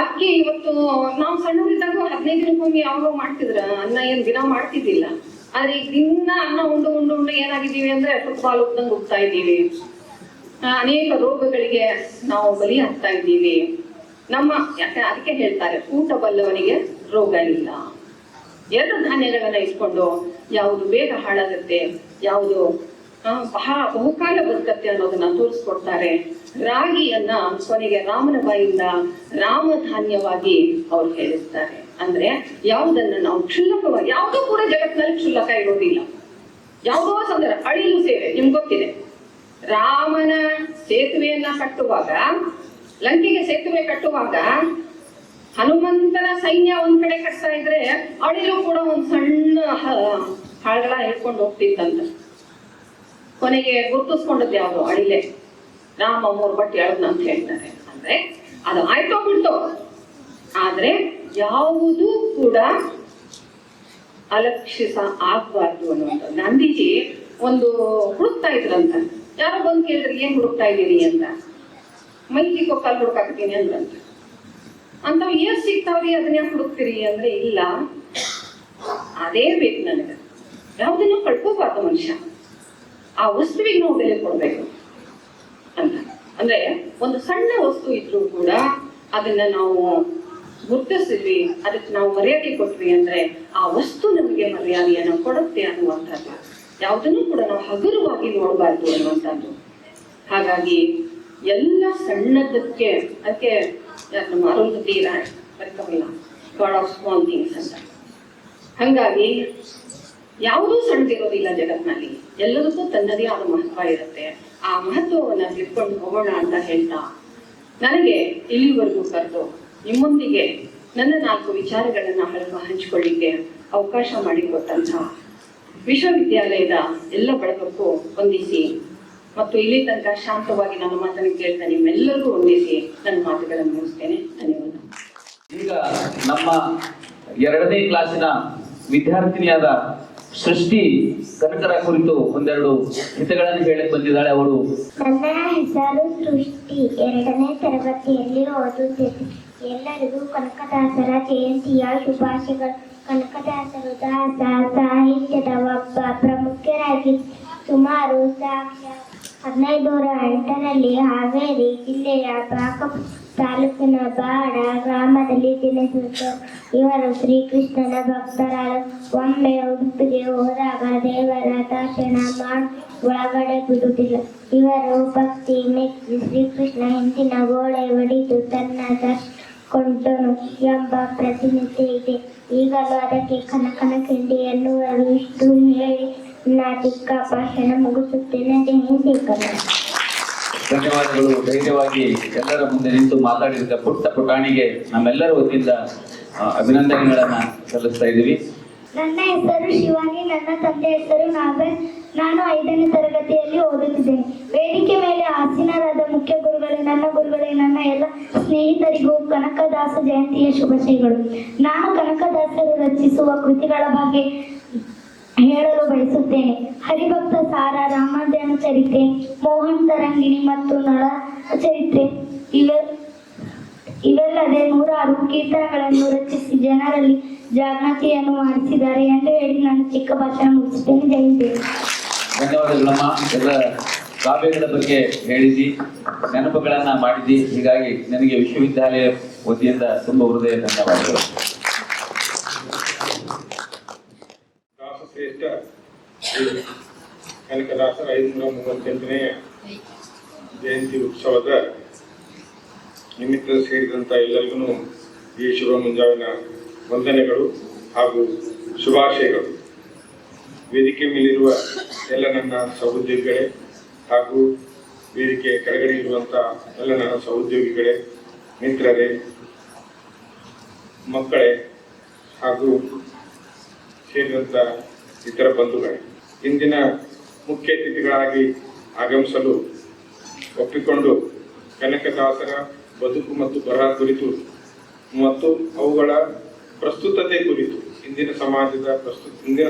ಅಕ್ಕಿ ಇವತ್ತು ನಾವು ಸಣ್ಣವರಿದ್ದಾಗ 15 ದಿನಕ್ಕೊಮ್ಮೆ ಯಾವಾಗ ಮಾಡ್ತಿದ್ರ, ಅನ್ನ ಏನ್ ದಿನ ಮಾಡ್ತಿದ್ದಿಲ್ಲ. ಆದ್ರೆ ಈಗ ದಿನ ಅನ್ನ ಉಂಡು ಉಂಡು ಉಂಡು ಏನಾಗಿದ್ದೀವಿ ಅಂದ್ರೆ ಫುಟ್ಬಾಲ್ ಉಪ್ದಂಗೆ ಹೋಗ್ತಾ ಇದ್ದೀವಿ. ಅನೇಕ ರೋಗಗಳಿಗೆ ನಾವು ಬಲಿ ಆಗ್ತಾ ಇದ್ದೀವಿ. ಯಾಕೆ ಅದಕ್ಕೆ ಹೇಳ್ತಾರೆ, ಊಟ ಬಲ್ಲವನಿಗೆ ರೋಗ ಇಲ್ಲ. 2 ಧಾನ್ಯಗಳನ್ನ ಇಟ್ಕೊಂಡು ಯಾವುದು ಬೇಗ ಹಾಳಾಗುತ್ತೆ, ಯಾವುದು ಬಹುಕಾಲ ಬದುಕತ್ತೆ ಅನ್ನೋದನ್ನ ತೋರಿಸ್ಕೊಡ್ತಾರೆ. ರಾಗಿಯನ್ನ ಕೊನೆಗೆ ರಾಮನ ಬಾಯಿಂದ ರಾಮಧಾನ್ಯವಾಗಿ ಅವ್ರು ಹೇಳಿರ್ತಾರೆ. ಅಂದ್ರೆ ಯಾವುದನ್ನ ನಾವು ಕ್ಷುಲ್ಲಕವಾಗಿ, ಯಾವುದೂ ಕೂಡ ಜಗತ್ತಿನಲ್ಲಿ ಕ್ಷುಲ್ಲಕ ಇರೋದಿಲ್ಲ. ಯಾವುದೋ ಸಂದರ್ಭ ಅಳಿಲು ಸೇವೆ ನಿಮ್ಗೆ ಗೊತ್ತಿದೆ. ರಾಮನ ಸೇತುವೆಯನ್ನ ಕಟ್ಟುವಾಗ, ಲಂಕೆಗೆ ಸೇತುವೆ ಕಟ್ಟುವಾಗ ಹನುಮಂತನ ಸೈನ್ಯ ಒಂದ್ ಕಡೆ ಕಟ್ತಾ ಇದ್ರೆ ಅಳಿಲು ಕೂಡ ಒಂದ್ ಸಣ್ಣ ಹಾಳ್ಗಳ ಹೇಳ್ಕೊಂಡು ಹೋಗ್ತಿತ್ತಂತ. ಕೊನೆಗೆ ಗುರುತಿಸ್ಕೊಂಡದ್ದು ಯಾವುದು? ಅಳಿಲೆ. ರಾಮ 3 ಬಟ್ಟೆ ಎಳದ್ನ ಅಂತ ಹೇಳ್ತಾರೆ. ಅಂದ್ರೆ ಅದು ಆಯ್ತೋ ಬಿಡ್ತೋ, ಆದ್ರೆ ಯಾವುದೂ ಕೂಡ ಅಲಕ್ಷಿಸ ಆಗ್ಬಾರ್ದು ಅನ್ನುವಂಥದ್ದು. ಗಾಂಧೀಜಿ ಒಂದು ಹುಡುಕ್ತಾ ಇದ್ರಂತ. ಯಾರೋ ಬಂದು ಕೇಳಿದ್ರೆ ಏನ್ ಹುಡುಕ್ತಾ ಇದ್ದೀರಿ ಅಂತ. ಮೈಲಿಕ್ಕೋ ಕಾಲ್ ಹುಡುಕಾಕ್ತೀನಿ ಅಂದ್ರಂತ. ಅಂತಾವ್ ಏನ್ ಸಿಗ್ತಾವ್ರಿ, ಅದನ್ನ ಯಾಕೆ ಹುಡುಕ್ತೀರಿ ಅಂದ್ರೆ, ಇಲ್ಲ ಅದೇ ಬೇಕು ನನಗೆ, ಯಾವುದನ್ನು ಕಳ್ಕೋಬಾರ್ದು ಮನುಷ್ಯ, ಆ ವಸ್ತುವಿಗೆ ನಾವು ಬೆಲೆ ಕೊಡ್ಬೇಕು ಅಂತ. ಅಂದ್ರೆ ಒಂದು ಸಣ್ಣ ವಸ್ತು ಇದ್ರೂ ಕೂಡ ಅದನ್ನ ನಾವು ಗುರುತಿಸಿದ್ವಿ, ಅದಕ್ಕೆ ನಾವು ಮರ್ಯಾದೆ ಕೊಟ್ವಿ ಅಂದ್ರೆ ಆ ವಸ್ತು ನಮಗೆ ಮರ್ಯಾದೆಯನ್ನು ಕೊಡುತ್ತೆ ಅನ್ನುವಂಥದ್ದು. ಯಾವುದನ್ನು ಕೂಡ ನಾವು ಹಗುರವಾಗಿ ನೋಡಬಾರ್ದು ಅನ್ನುವಂಥದ್ದು. ಹಾಗಾಗಿ ಎಲ್ಲ ಸಣ್ಣದಕ್ಕೆ, ಅದಕ್ಕೆ ನಮ್ಮ ಅರುಂಧತಿ ರಾಯ್ ಬರ್ತಾವಲ್ಲ, ಗಾಡ್ ಆಫ್ ಸ್ಮಾಲ್ ಥಿಂಗ್ಸ್ ಅಂತ. ಹಾಗಾಗಿ ಯಾವುದೂ ಸಣ್ಣದಿರೋದಿಲ್ಲ ಜಗತ್ತಿನಲ್ಲಿ, ಎಲ್ಲದಕ್ಕೂ ತನ್ನದೇ ಆದ ಮಹತ್ವ ಇರುತ್ತೆ. ಆ ಮಹತ್ವವನ್ನ ತಿಳ್ಕೊಂಡು ಹೋಗೋಣ ಅಂತ ಹೇಳ್ತಾ, ನನಗೆ ಇಲ್ಲಿವರೆಗೂ ಕರೆದು ನಿಮ್ಮೊಂದಿಗೆ ನನ್ನ 4 ವಿಚಾರಗಳನ್ನ ಹಂಚಿಕೊಳ್ಳಿಕ್ಕೆ ಅವಕಾಶ ಮಾಡಿಕೊಟ್ಟಂತ ವಿಶ್ವವಿದ್ಯಾಲಯದ ಎಲ್ಲ ಬಳಗಕ್ಕೂ ವಂದಿಸಿ, ಮತ್ತು ಇಲ್ಲಿ ತನಕ ಶಾಂತವಾಗಿ ನನ್ನ ಮಾತನ್ನು ಕೇಳ್ತಾ ನಿಮ್ಮೆಲ್ಲರಿಗೂ ವಂದಿಸಿ ನನ್ನ ಮಾತುಗಳನ್ನು ಮುಗಿಸ್ತೇನೆ. ಧನ್ಯವಾದ. ಈಗ ನಮ್ಮ 2ನೇ ಕ್ಲಾಸಿನ ವಿದ್ಯಾರ್ಥಿನಿಯಾದ ಸೃಷ್ಟಿ ಕನಕರ ಕುರಿತು ಒಂದೆರಡು ಹಿತಗಳನ್ನು ಹೇಳಕ್ ಬಂದಿದ್ದಾಳೆ. ಅವಳು, ನನ್ನ ಹೆಸರು ಸೃಷ್ಟಿ, 2ನೇ ತರಗತಿಯಲ್ಲಿ ಓದುತ್ತಿದ್ದೆ. ಎಲ್ಲರಿಗೂ ಕನಕದಾಸರ ಜಯಂತಿಯ ಶುಭಾಶಯಗಳು. ಕನಕದಾಸರು ದಾಸ ಸಾಹಿತ್ಯದ ಒಬ್ಬ ಪ್ರಮುಖರಾಗಿ ಸುಮಾರು 1508ರಲ್ಲಿ ಹಾವೇರಿ ಜಿಲ್ಲೆಯ ಬಾಗಲಕೋಟೆ ತಾಲೂಕಿನ ಬಾಡ ಗ್ರಾಮದಲ್ಲಿ ಜನಿಸಿದರು. ಇವರು ಶ್ರೀಕೃಷ್ಣನ ಭಕ್ತರಾದ. ಒಮ್ಮೆ ಉಡುಪಿಗೆ ಹೋದಾಗ ದೇವರ ದರ್ಶನ ಮಾಡಿ ಒಳಗಡೆ ಬಿಡುವುದಿಲ್ಲ. ಇವರು ಭಕ್ತಿ ಮೆಚ್ಚಿ ಶ್ರೀಕೃಷ್ಣ ಹಿಂದಿನ ಗೋಡೆ ಒಡೆದು ತನ್ನ ದರ್ಶಿಕೊಂಡನು ಎಂಬ ಪ್ರತಿನಿಧಿ ಇದೆ. ಈಗಲೂ ಅದಕ್ಕೆ ಕನಕನ ಕಿಂಡಿ ಎನ್ನುವರು. ಇಷ್ಟು ಹೇಳಿ ಚಿಕ್ಕ ಭಾಷಣ ಮುಗಿಸುತ್ತೇನೆ. ಧನ್ಯವಾದಗಳು. ಧೈರ್ಯವಾಗಿ ಎಲ್ಲರ ಮುಂದೆ ನಿಂತು ಮಾತಾಡಿದ ಪುಟ್ಟ ಪುಟಾಣಿಗೆ ನಮ್ಮೆಲ್ಲರ ವತಿಯಿಂದ ಅಭಿನಂದನೆಗಳನ್ನ ಸಲ್ಲಿಸ್ತಾ ಇದ್ದೀವಿ. ನನ್ನ ಹೆಸರು ಶಿವಾನಿ, ನನ್ನ ತಂದೆ ಹೆಸರು ನಾಗರಾಜ್. ನಾನು 5ನೇ ತರಗತಿಯಲ್ಲಿ ಓದುತ್ತಿದ್ದೇನೆ. ವೇದಿಕೆ ಮೇಲೆ ಆಸೀನರಾದ ಮುಖ್ಯ ಗುರುಗಳೇ, ನನ್ನ ಗುರುಗಳೇ, ನನ್ನ ಎಲ್ಲ ಸ್ನೇಹಿತರಿಗೂ ಕನಕದಾಸ ಜಯಂತಿಯ ಶುಭಾಶಯಗಳು. ನಾನು ಕನಕದಾಸರು ರಚಿಸುವ ಕೃತಿಗಳ ಬಗ್ಗೆ ಹೇಳಲು ಬಯಸುತ್ತೇನೆ. ಹರಿಭಕ್ತ ಸಾರ, ರಾಮಾಯಣ ಚರಿತ್ರೆ, ಮೋಹನ್ ತರಂಗಿಣಿ ಮತ್ತು ನಳ ಚರಿತ್ರೆ ಇವೆಲ್ಲದೆ 106 ಕೀರ್ತನೆಗಳನ್ನು ರಚಿಸಿ ಜನರಲ್ಲಿ ಜಾಗೃತಿಯನ್ನು ಮಾಡಿಸಿದ್ದಾರೆ ಎಂದು ಹೇಳಿ ನಾನು ಚಿಕ್ಕ ಭಾಷಣ ಮುಗಿಸುತ್ತೇನೆ. ಜಯಂತಿ. ಧನ್ಯವಾದಗಳಮ್ಮ. ಎಲ್ಲ ಕಾವ್ಯಗಳ ಬಗ್ಗೆ ಹೇಳಿದಿ, ನೆನಪುಗಳನ್ನ ಮಾಡಿದಿ. ಹೀಗಾಗಿ ನನಗೆ ವಿಶ್ವವಿದ್ಯಾಲಯ ವತಿಯಿಂದ ತುಂಬ ಹೃದಯ ಧನ್ಯವಾದಗಳು. ದಾಸಶ್ರೇಷ್ಠ ಕನಕದಾಸರ 538ನೇ ಜಯಂತಿ ಉತ್ಸವದ ನಿಮಿತ್ತ ಸೇರಿದಂಥ ಎಲ್ಲರಿಗೂ ಈ ಶುಭ ಮುಂಜಾವಿನ ವಂದನೆಗಳು ಹಾಗೂ ಶುಭಾಶಯಗಳು. ವೇದಿಕೆ ಮೇಲಿರುವ ಎಲ್ಲ ನನ್ನ ಸಹೋದ್ಯೋಗಿಗಳೇ ಹಾಗೂ ವೇದಿಕೆ ಕೆಳಗಡೆ ಇರುವಂಥ ಎಲ್ಲ ನನ್ನ ಸಹೋದ್ಯೋಗಿಗಳೇ, ಮಿತ್ರರೇ, ಮಕ್ಕಳೇ ಹಾಗೂ ಸೇರಿದಂಥ ಇತರ ಬಂಧುಗಳೇ, ಇಂದಿನ ಮುಖ್ಯ ಅತಿಥಿಗಳಾಗಿ ಆಗಮಿಸಲು ಒಪ್ಪಿಕೊಂಡು ಕನಕದಾಸರ ಬದುಕು ಮತ್ತು ಬರಹ ಕುರಿತು ಮತ್ತು ಅವುಗಳ ಪ್ರಸ್ತುತತೆ ಕುರಿತು, ಇಂದಿನ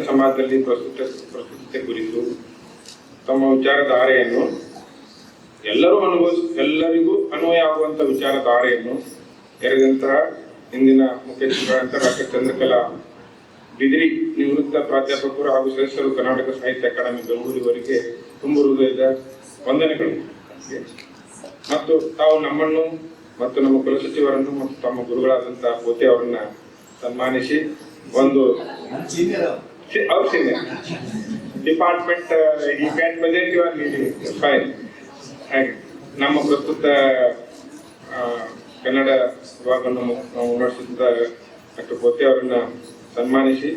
ಸಮಾಜದಲ್ಲಿ ಪ್ರಸ್ತುತತೆ ಕುರಿತು ತಮ್ಮ ವಿಚಾರಧಾರೆಯನ್ನು ಎಲ್ಲರಿಗೂ ಅನ್ವಯ ಆಗುವಂಥ ವಿಚಾರಧಾರೆಯನ್ನು ತೆರೆದಂತಹ ಇಂದಿನ ಮುಖ್ಯ ಅತಿಥಿಗಳಂತ ಡಾಕ್ಟರ್ ಚಂದ್ರಕಲಾ ಬಿದಿರಿ, ನಿವೃತ್ತ ಪ್ರಾಧ್ಯಾಪಕರು ಹಾಗೂ ಸದಸ್ಯರು, ಕರ್ನಾಟಕ ಸಾಹಿತ್ಯ ಅಕಾಡೆಮಿ ಬೆಂಗಳೂರಿವರೆಗೆ ತುಂಬ ಹೃದಯದ ವಂದನೆಗಳು. ಮತ್ತು ತಾವು ನಮ್ಮನ್ನು ಮತ್ತು ನಮ್ಮ ಕುಲಸಚಿವರನ್ನು ಮತ್ತು ತಮ್ಮ ಗುರುಗಳಾದಂತಹ ಪೋತೆ ಅವರನ್ನ ಸನ್ಮಾನಿಸಿ ಒಂದು ಅವ್ರ ಸೀನಿಯರ್ ಡಿಪಾರ್ಟ್ಮೆಂಟ್ ಈ ಕ್ಯಾನ್ ಪ್ರೆಸೆಂಟ್ ಫೈನ್ ಹಾಗೆ ನಮ್ಮ ಪ್ರಸ್ತುತ ಕನ್ನಡ ವಿಭಾಗವನ್ನು ಮುನ್ನಡೆಸುತ್ತಿದ್ದ ಡಾಕ್ಟರ್ ಪೋತೆ ಅವರನ್ನ ಸನ್ಮಾನಿಸಿ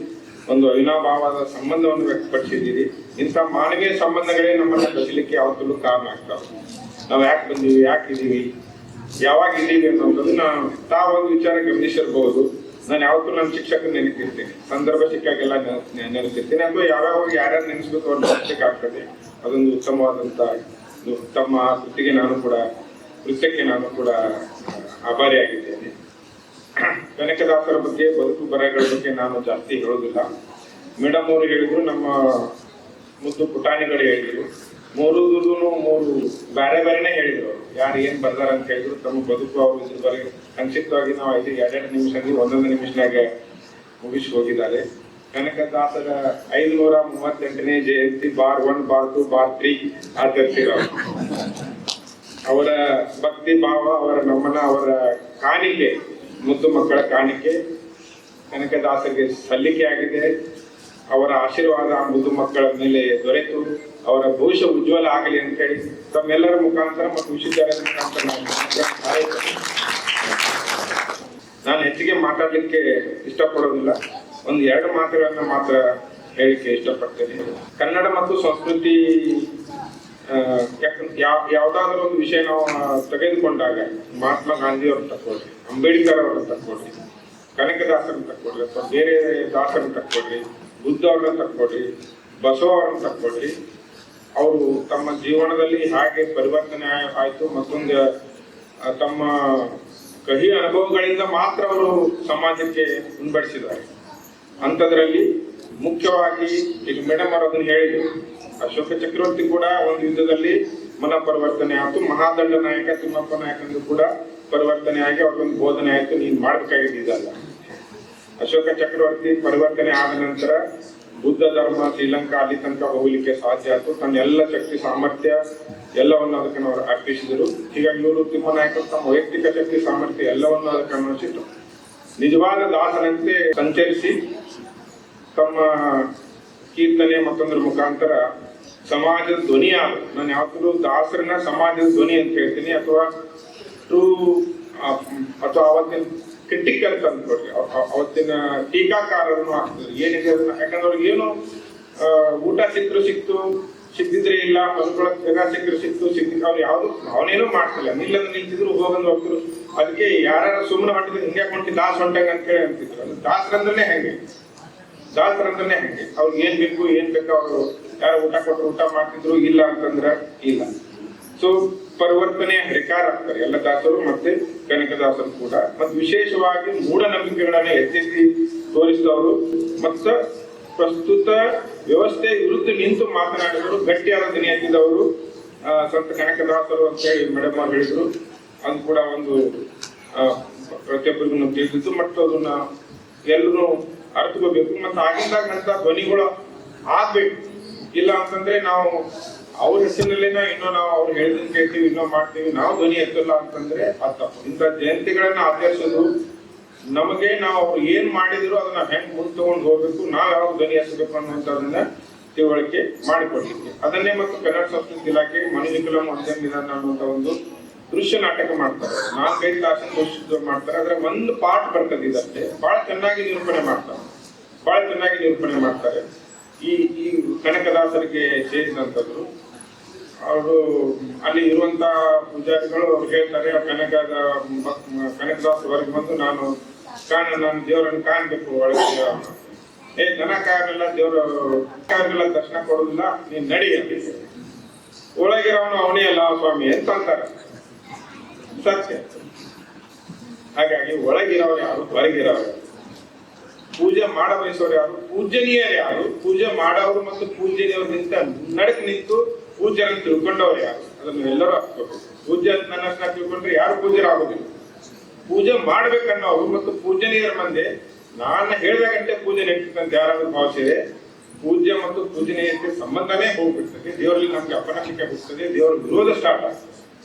ಒಂದು ಅವಿನಾಭಾವದ ಸಂಬಂಧವನ್ನು ವ್ಯಕ್ತಪಡಿಸಿದ್ದೀರಿ. ಇಂಥ ಮಾನವೀಯ ಸಂಬಂಧಗಳೇ ನಮ್ಮನ್ನು ಕಲಿಸಲಿಕ್ಕೆ ಯಾವತ್ತೂ ಕಾರಣ ಆಗ್ತಾವೆ. ನಾವು ಯಾಕೆ ಬಂದೀವಿ, ಯಾಕೆ ಇದ್ದೀವಿ, ಯಾವಾಗ ಇದ್ದೀವಿ ಅನ್ನೋದನ್ನ ತಾವೊಂದು ವಿಚಾರ ಗಮನಿಸಿರ್ಬಹುದು. ನಾನು ಯಾವತ್ತೂ ನನ್ನ ಶಿಕ್ಷಕರು ನೆನಪಿರ್ತೀನಿ, ಸಂದರ್ಭ ಸಿಕ್ಕಾಗೆಲ್ಲ ನೆನೆಸಿರ್ತೀನಿ, ಅಥವಾ ಯಾವ್ಯಾವ ಯಾರ್ಯಾರು ನೆನೆಸ್ಬೇಕು ಅವ್ರು ನೆನೆಸ್ಬೇಕಾಗ್ತದೆ. ಅದೊಂದು ಉತ್ತಮವಾದಂಥ ತಮ್ಮ ಕೃತಿಗೆ ಕೃತ್ಯಕ್ಕೆ ನಾನು ಕೂಡ ಆಭಾರಿಯಾಗಿದ್ದೇನೆ. ಕನಕದಾಸರ ಬಗ್ಗೆ, ಬದುಕು ಬರಹಗಳ ಬಗ್ಗೆ ನಾನು ಜಾಸ್ತಿ ಹೇಳೋದಿಲ್ಲ. ಮೇಡಮ್ ಅವರು ಹೇಳಿದ್ರು, ನಮ್ಮ ಮುದ್ದು ಪುಟಾಣಿಗಳು ಹೇಳಿದ್ರು, ಮೂರು ಬೇರೆ ಬೇರೆನೇ ಹೇಳಿದ್ರು. ಯಾರು ಏನ್ ಬರ್ದಾರ ಅಂತ ಹೇಳಿದ್ರು, ತಮ್ಮ ಬದುಕು ಅವರು ಇದ್ರ ಬಗ್ಗೆ ಸಂಕ್ಷಿಪ್ತವಾಗಿ ನಾವು 2 ನಿಮಿಷದಲ್ಲಿ 1 ನಿಮಿಷನಾಗ ಮುಗಿಸಿ ಹೋಗಿದ್ದಾರೆ. ಕನಕದಾಸರ 538ನೇ ಜಯಂತಿ ಬಾರ್ 1, ಬಾರ್ 2, ಬಾರ್ 3 ಆಚರಿಸಿರೋ ಅವರ ಭಕ್ತಿ ಭಾವ, ಅವರ ನಮನ, ಅವರ ಕಾಣಿಕೆ, ಮುದ್ದು ಮಕ್ಕಳ ಕಾಣಿಕೆ ಕನಕದಾಸರಿಗೆ ಸಲ್ಲಿಕೆ ಆಗಿದೆ. ಅವರ ಆಶೀರ್ವಾದ ಮುದ್ದು ಮಕ್ಕಳ ಮೇಲೆ ದೊರೆತು ಅವರ ಭವಿಷ್ಯ ಉಜ್ವಲ ಆಗಲಿ ಅಂತ ಹೇಳಿ ತಮ್ಮೆಲ್ಲರ ಮುಖಾಂತರ ಮತ್ತು ವಿಶ್ವವಿದ್ಯಾಲಯದ ಮುಖಾಂತರ ನಾನು ಹೆಚ್ಚಿಗೆ ಮಾತಾಡ್ಲಿಕ್ಕೆ ಇಷ್ಟಪಡೋದಿಲ್ಲ. 1-2 ಮಾತುಗಳನ್ನ ಮಾತ್ರ ಹೇಳಿಕ್ಕೆ ಇಷ್ಟಪಡ್ತೇನೆ. ಕನ್ನಡ ಮತ್ತು ಸಂಸ್ಕೃತಿ ಯಾವ್ದಾದ್ರು ಒಂದು ವಿಷಯ ನಾವು ತೆಗೆದುಕೊಂಡಾಗ ಮಹಾತ್ಮ ಗಾಂಧಿ ಅವ್ರನ್ನ ತಕ್ಕೊಳ್ರಿ, ಅಂಬೇಡ್ಕರ್ ಅವ್ರನ್ನ ತಕ್ಕೊಳ್ರಿ, ಕನಕದಾಸರನ್ನ ತಕ್ಕೊಳ್ರಿ, ಅಥವಾ ಬೇರೆ ದಾಸರನ್ನ ತಕ್ಕೊಳ್ರಿ, ಬುದ್ಧ ಅವ್ರನ್ನ ತಕ್ಕೊಳ್ರಿ, ಬಸವ ಅವ್ರನ್ನ ತಕ್ಕೊಳ್ರಿ. ಅವರು ತಮ್ಮ ಜೀವನದಲ್ಲಿ ಹಾಗೆ ಪರಿವರ್ತನೆ ಆಯ್ತು. ಮತ್ತೊಂದು ತಮ್ಮ ಕಹಿ ಅನುಭವಗಳಿಂದ ಮಾತ್ರ ಅವರು ಸಮಾಜಕ್ಕೆ ಮುನ್ಬಡಿಸಿದ್ದಾರೆ. ಅಂಥದ್ರಲ್ಲಿ ಮುಖ್ಯವಾಗಿ ಈಗ ಮೇಡಮ್ ಅವರು ಅದನ್ನು ಹೇಳಿದ್ರು, ಅಶೋಕ ಚಕ್ರವರ್ತಿ ಕೂಡ ಒಂದು ಯುದ್ಧದಲ್ಲಿ ಮನ ಪರಿವರ್ತನೆ ಆಯ್ತು. ಮಹಾದಂಡ ನಾಯಕ ತಿಮ್ಮಪ್ಪ ನಾಯಕಂದು ಕೂಡ ಪರಿವರ್ತನೆ ಆಗಿ ಅವ್ರಿಗೊಂದು ಬೋಧನೆ ಆಯ್ತು, ನೀನ್ ಮಾಡ್ಬೇಕಾಗಿದ್ದಲ್ಲ. ಅಶೋಕ ಚಕ್ರವರ್ತಿ ಪರಿವರ್ತನೆ ಆದ ನಂತರ ಬುದ್ಧ ಧರ್ಮ ಶ್ರೀಲಂಕಾ ಅಲ್ಲಿ ತನಕ ಹೋಗ್ಲಿಕ್ಕೆ ಸಾಧ್ಯ ಆಯ್ತು. ತನ್ನ ಎಲ್ಲ ಶಕ್ತಿ ಸಾಮರ್ಥ್ಯ ಎಲ್ಲವನ್ನು ಅದಕ್ಕೆ ಅವರು ಅರ್ಪಿಸಿದರು. ಹೀಗಾಗಿ ಇವರು ತಿಮ್ಮನಾಯಕ ತಮ್ಮ ವೈಯಕ್ತಿಕ ಶಕ್ತಿ ಸಾಮರ್ಥ್ಯ ಎಲ್ಲವನ್ನು ಅದಕ್ಕೆ ಅನ್ವಯಿಸಿದ್ರು. ನಿಜವಾದ ದಾಸನಂತೆ ಸಂಚರಿಸಿ ತಮ್ಮ ಕೀರ್ತನೆ ಮತ್ತೊಂದರ ಮುಖಾಂತರ ಸಮಾಜದ ಧ್ವನಿ ಆದ. ನಾನು ಯಾವತ್ತೂ ದಾಸರನ್ನ ಸಮಾಜದ ಧ್ವನಿ ಅಂತ ಹೇಳ್ತೀನಿ, ಅಥವಾ ಅವತ್ತಿನ ಕ್ರಿಟಿಕ್ ಅಂತ ಅಂದ್ಕೊಡ್ರಿ, ಅವತ್ತಿನ ಟೀಕಾಕಾರರನ್ನು ಆಗ್ತದೆ. ಏನಿದೆ ಅದನ್ನ, ಯಾಕಂದ್ರೆ ಅವ್ರಿಗೆ ಏನು ಊಟ ಸಿಕ್ತು ಸಿಕ್ತಿದ್ರೆ ಇಲ್ಲ, ಮಲ್ಕೊಳಕ್ ಜಾಗ ಸಿಕ್ತು ಅವ್ರು ಯಾವ್ದು ಅವನೇನು ಮಾಡ್ತಿಲ್ಲ. ನಿಲ್ಲಂದ್ರೆ ನಿಲ್ತಿದ್ರು, ಹೋಗಂದ್ರೆ ಹೋಗ್ತಿದ್ರು. ಅದಕ್ಕೆ ಯಾರು ಸುಮ್ಮನೆ ಹೊಂಟಿದ್ರು, ಹಿಂಗೆ ಹೊಂಟಿ ದಾಸ್ ಹೊಂಟಂಗ ಅಂತ ಹೇಳಿ ಅಂತಿದ್ರು. ಅದು ದಾಸರಂದ್ರೆ ಹೆಂಗೆ ಅವ್ರಿಗೆ ಏನ್ ಬೇಕು ಅವರು ಯಾರು ಊಟ ಕೊಟ್ಟರು ಊಟ ಮಾಡ್ತಿದ್ರು, ಇಲ್ಲ ಅಂತಂದ್ರ ಇಲ್ಲ. ಸೊ ಪರಿವರ್ತನೆಯ ಹರಿಕಾರ ಆಗ್ತಾರೆ ಎಲ್ಲ ದಾಸರು ಮತ್ತೆ ಕನಕದಾಸರು ಕೂಡ. ಮತ್ತು ವಿಶೇಷವಾಗಿ ಮೂಢನಂಬಿಕೆಗಳನ್ನ ಎತ್ತೆತ್ತಿ ತೋರಿಸಿದವರು ಮತ್ತು ಪ್ರಸ್ತುತ ವ್ಯವಸ್ಥೆ ವಿರುದ್ಧ ನಿಂತು ಮಾತನಾಡಿದವರು, ಗಟ್ಟಿಯಾದ ಧ್ವನಿ ಎತ್ತಿದವರು ಸಂತ ಕನಕದಾಸರು ಅಂತ ಹೇಳಿ ಮೇಡಮ್ ಅವ್ರು ಹೇಳಿದ್ರು. ಅದು ಕೂಡ ಒಂದು ಪ್ರತಿಯೊಬ್ಬರಿಗೂ ತಿಳಿದಿತ್ತು ಮತ್ತು ಅದನ್ನ ಎಲ್ಲರೂ ಅರ್ಥಕೋಬೇಕು. ಮತ್ತು ಆಗಿಂದಾಗ ಅಂತ ಧ್ವನಿಗಳು ಆಗ್ಬೇಕು. ಇಲ್ಲ ಅಂತಂದ್ರೆ ನಾವು ಅವ್ರ ಹೆಸರಿನಲ್ಲೇನ ಇನ್ನೂ ನಾವು ಅವ್ರು ಹೇಳಿದಂಗೆ ಕೇಳ್ತೀವಿ, ಇನ್ನೂ ಮಾಡ್ತೀವಿ, ನಾವು ಧ್ವನಿ ಎತ್ತಲ್ಲ ಅಂತಂದ್ರೆ ಅದು ತಪ್ಪು. ಇಂಥ ಜಯಂತಿಗಳನ್ನ ಆಚರಿಸೋದು ನಮಗೆ ನಾವು ಅವ್ರು ಏನ್ ಮಾಡಿದ್ರು ಅದನ್ನ ಹೆಂಗ್ ಮುಂದೆ ತಗೊಂಡು ಹೋಗ್ಬೇಕು, ನಾವ್ ಯಾವಾಗ ಧ್ವನಿ ಎತ್ತಬೇಕು ಅನ್ನುವಂಥದ್ದನ್ನ ತಿಳುವಳಿಕೆ ಮಾಡಿಕೊಡ್ಲಿಕ್ಕೆ. ಅದನ್ನೇ ಮತ್ತು ಕನ್ನಡ ಸಂಸ್ಕೃತಿ ಇಲಾಖೆ ಮನುವಿಕಲಂ ಅಧ್ಯಯನ ವಿಧಾನ ಅನ್ನುವಂಥ ಒಂದು ದೃಶ್ಯ ನಾಟಕ ಮಾಡ್ತಾರೆ. 4-5 ತಾಸಿನ ದೃಶ್ಯ ಮಾಡ್ತಾರೆ. ಅದ್ರ ಒಂದು ಪಾಠ ಬರ್ತದೆ ಇದಷ್ಟೇ. ಬಹಳ ಚೆನ್ನಾಗಿ ನಿರೂಪಣೆ ಮಾಡ್ತಾರೆ. ಈ ಕನಕದಾಸರಿಗೆ ಸೇರಿದಂಥದ್ದು. ಅವರು ಅಲ್ಲಿ ಇರುವಂತ ಪೂಜಾರಿಗಳು ಅವ್ರು ಹೇಳ್ತಾರೆ, ಕನಕದಾಸ ಹೊರಗೆ ಬಂದು ನಾನು ದೇವರನ್ನು ಕಾಣ್ಬೇಕು, ಒಳಗೆ ದನ ಕಾಯಲ್ಲ, ದೇವರ ದರ್ಶನ ಕೊಡೋದಿಲ್ಲ, ನೀನ್ ನಡಿ ಅಂತ. ಒಳಗಿರೋನು ಅವನೇ ಅಲ್ಲ ಸ್ವಾಮಿ ಅಂತ ಅಂತಾರೆ. ಸತ್ಯ. ಹಾಗಾಗಿ ಒಳಗಿರೋರು ಯಾರು, ಹೊರಗಿರೋರು ಪೂಜೆ ಮಾಡ ಬಯಸೋರು ಯಾರು, ಪೂಜನೀಯರು ಯಾರು, ಪೂಜೆ ಮಾಡೋರು ಮತ್ತು ಪೂಜನೀಯವ್ರಿಗಿಂತ ನಡಕ್ ನಿಂತು ಪೂಜೆಯನ್ನು ತಿಳ್ಕೊಂಡವ್ರು ಯಾರು, ಅದನ್ನು ಎಲ್ಲರೂ ಹಾಕ್ಬೇಕು. ಪೂಜೆ ನನ್ನ ತಿಳ್ಕೊಂಡ್ರೆ ಯಾರು ಪೂಜೆರಾಗೋದಿಲ್ಲ. ಪೂಜೆ ಮಾಡ್ಬೇಕನ್ನೋರು ಮತ್ತು ಪೂಜನೀಯರ ಮಂದೆ ನಾನು ಹೇಳಿದಾಗಂತೆ ಪೂಜೆ ನೆಟ್ಟಿದ್ದಂತ ಯಾರಾದ್ರೂ ಭಾವಿಸಿದೆ, ಪೂಜೆ ಮತ್ತು ಪೂಜನೀಯಕ್ಕೆ ಸಂಬಂಧನೇ ಹೋಗ್ಬಿಡ್ತದೆ. ದೇವರಲ್ಲಿ ನಮ್ಗೆ ಅಪನಂಬಿಕೆ ಬಿಡ್ತದೆ, ದೇವರ ವಿರೋಧ ಸ್ಟಾರ್ಟ್ ಆಗ್ತದೆ.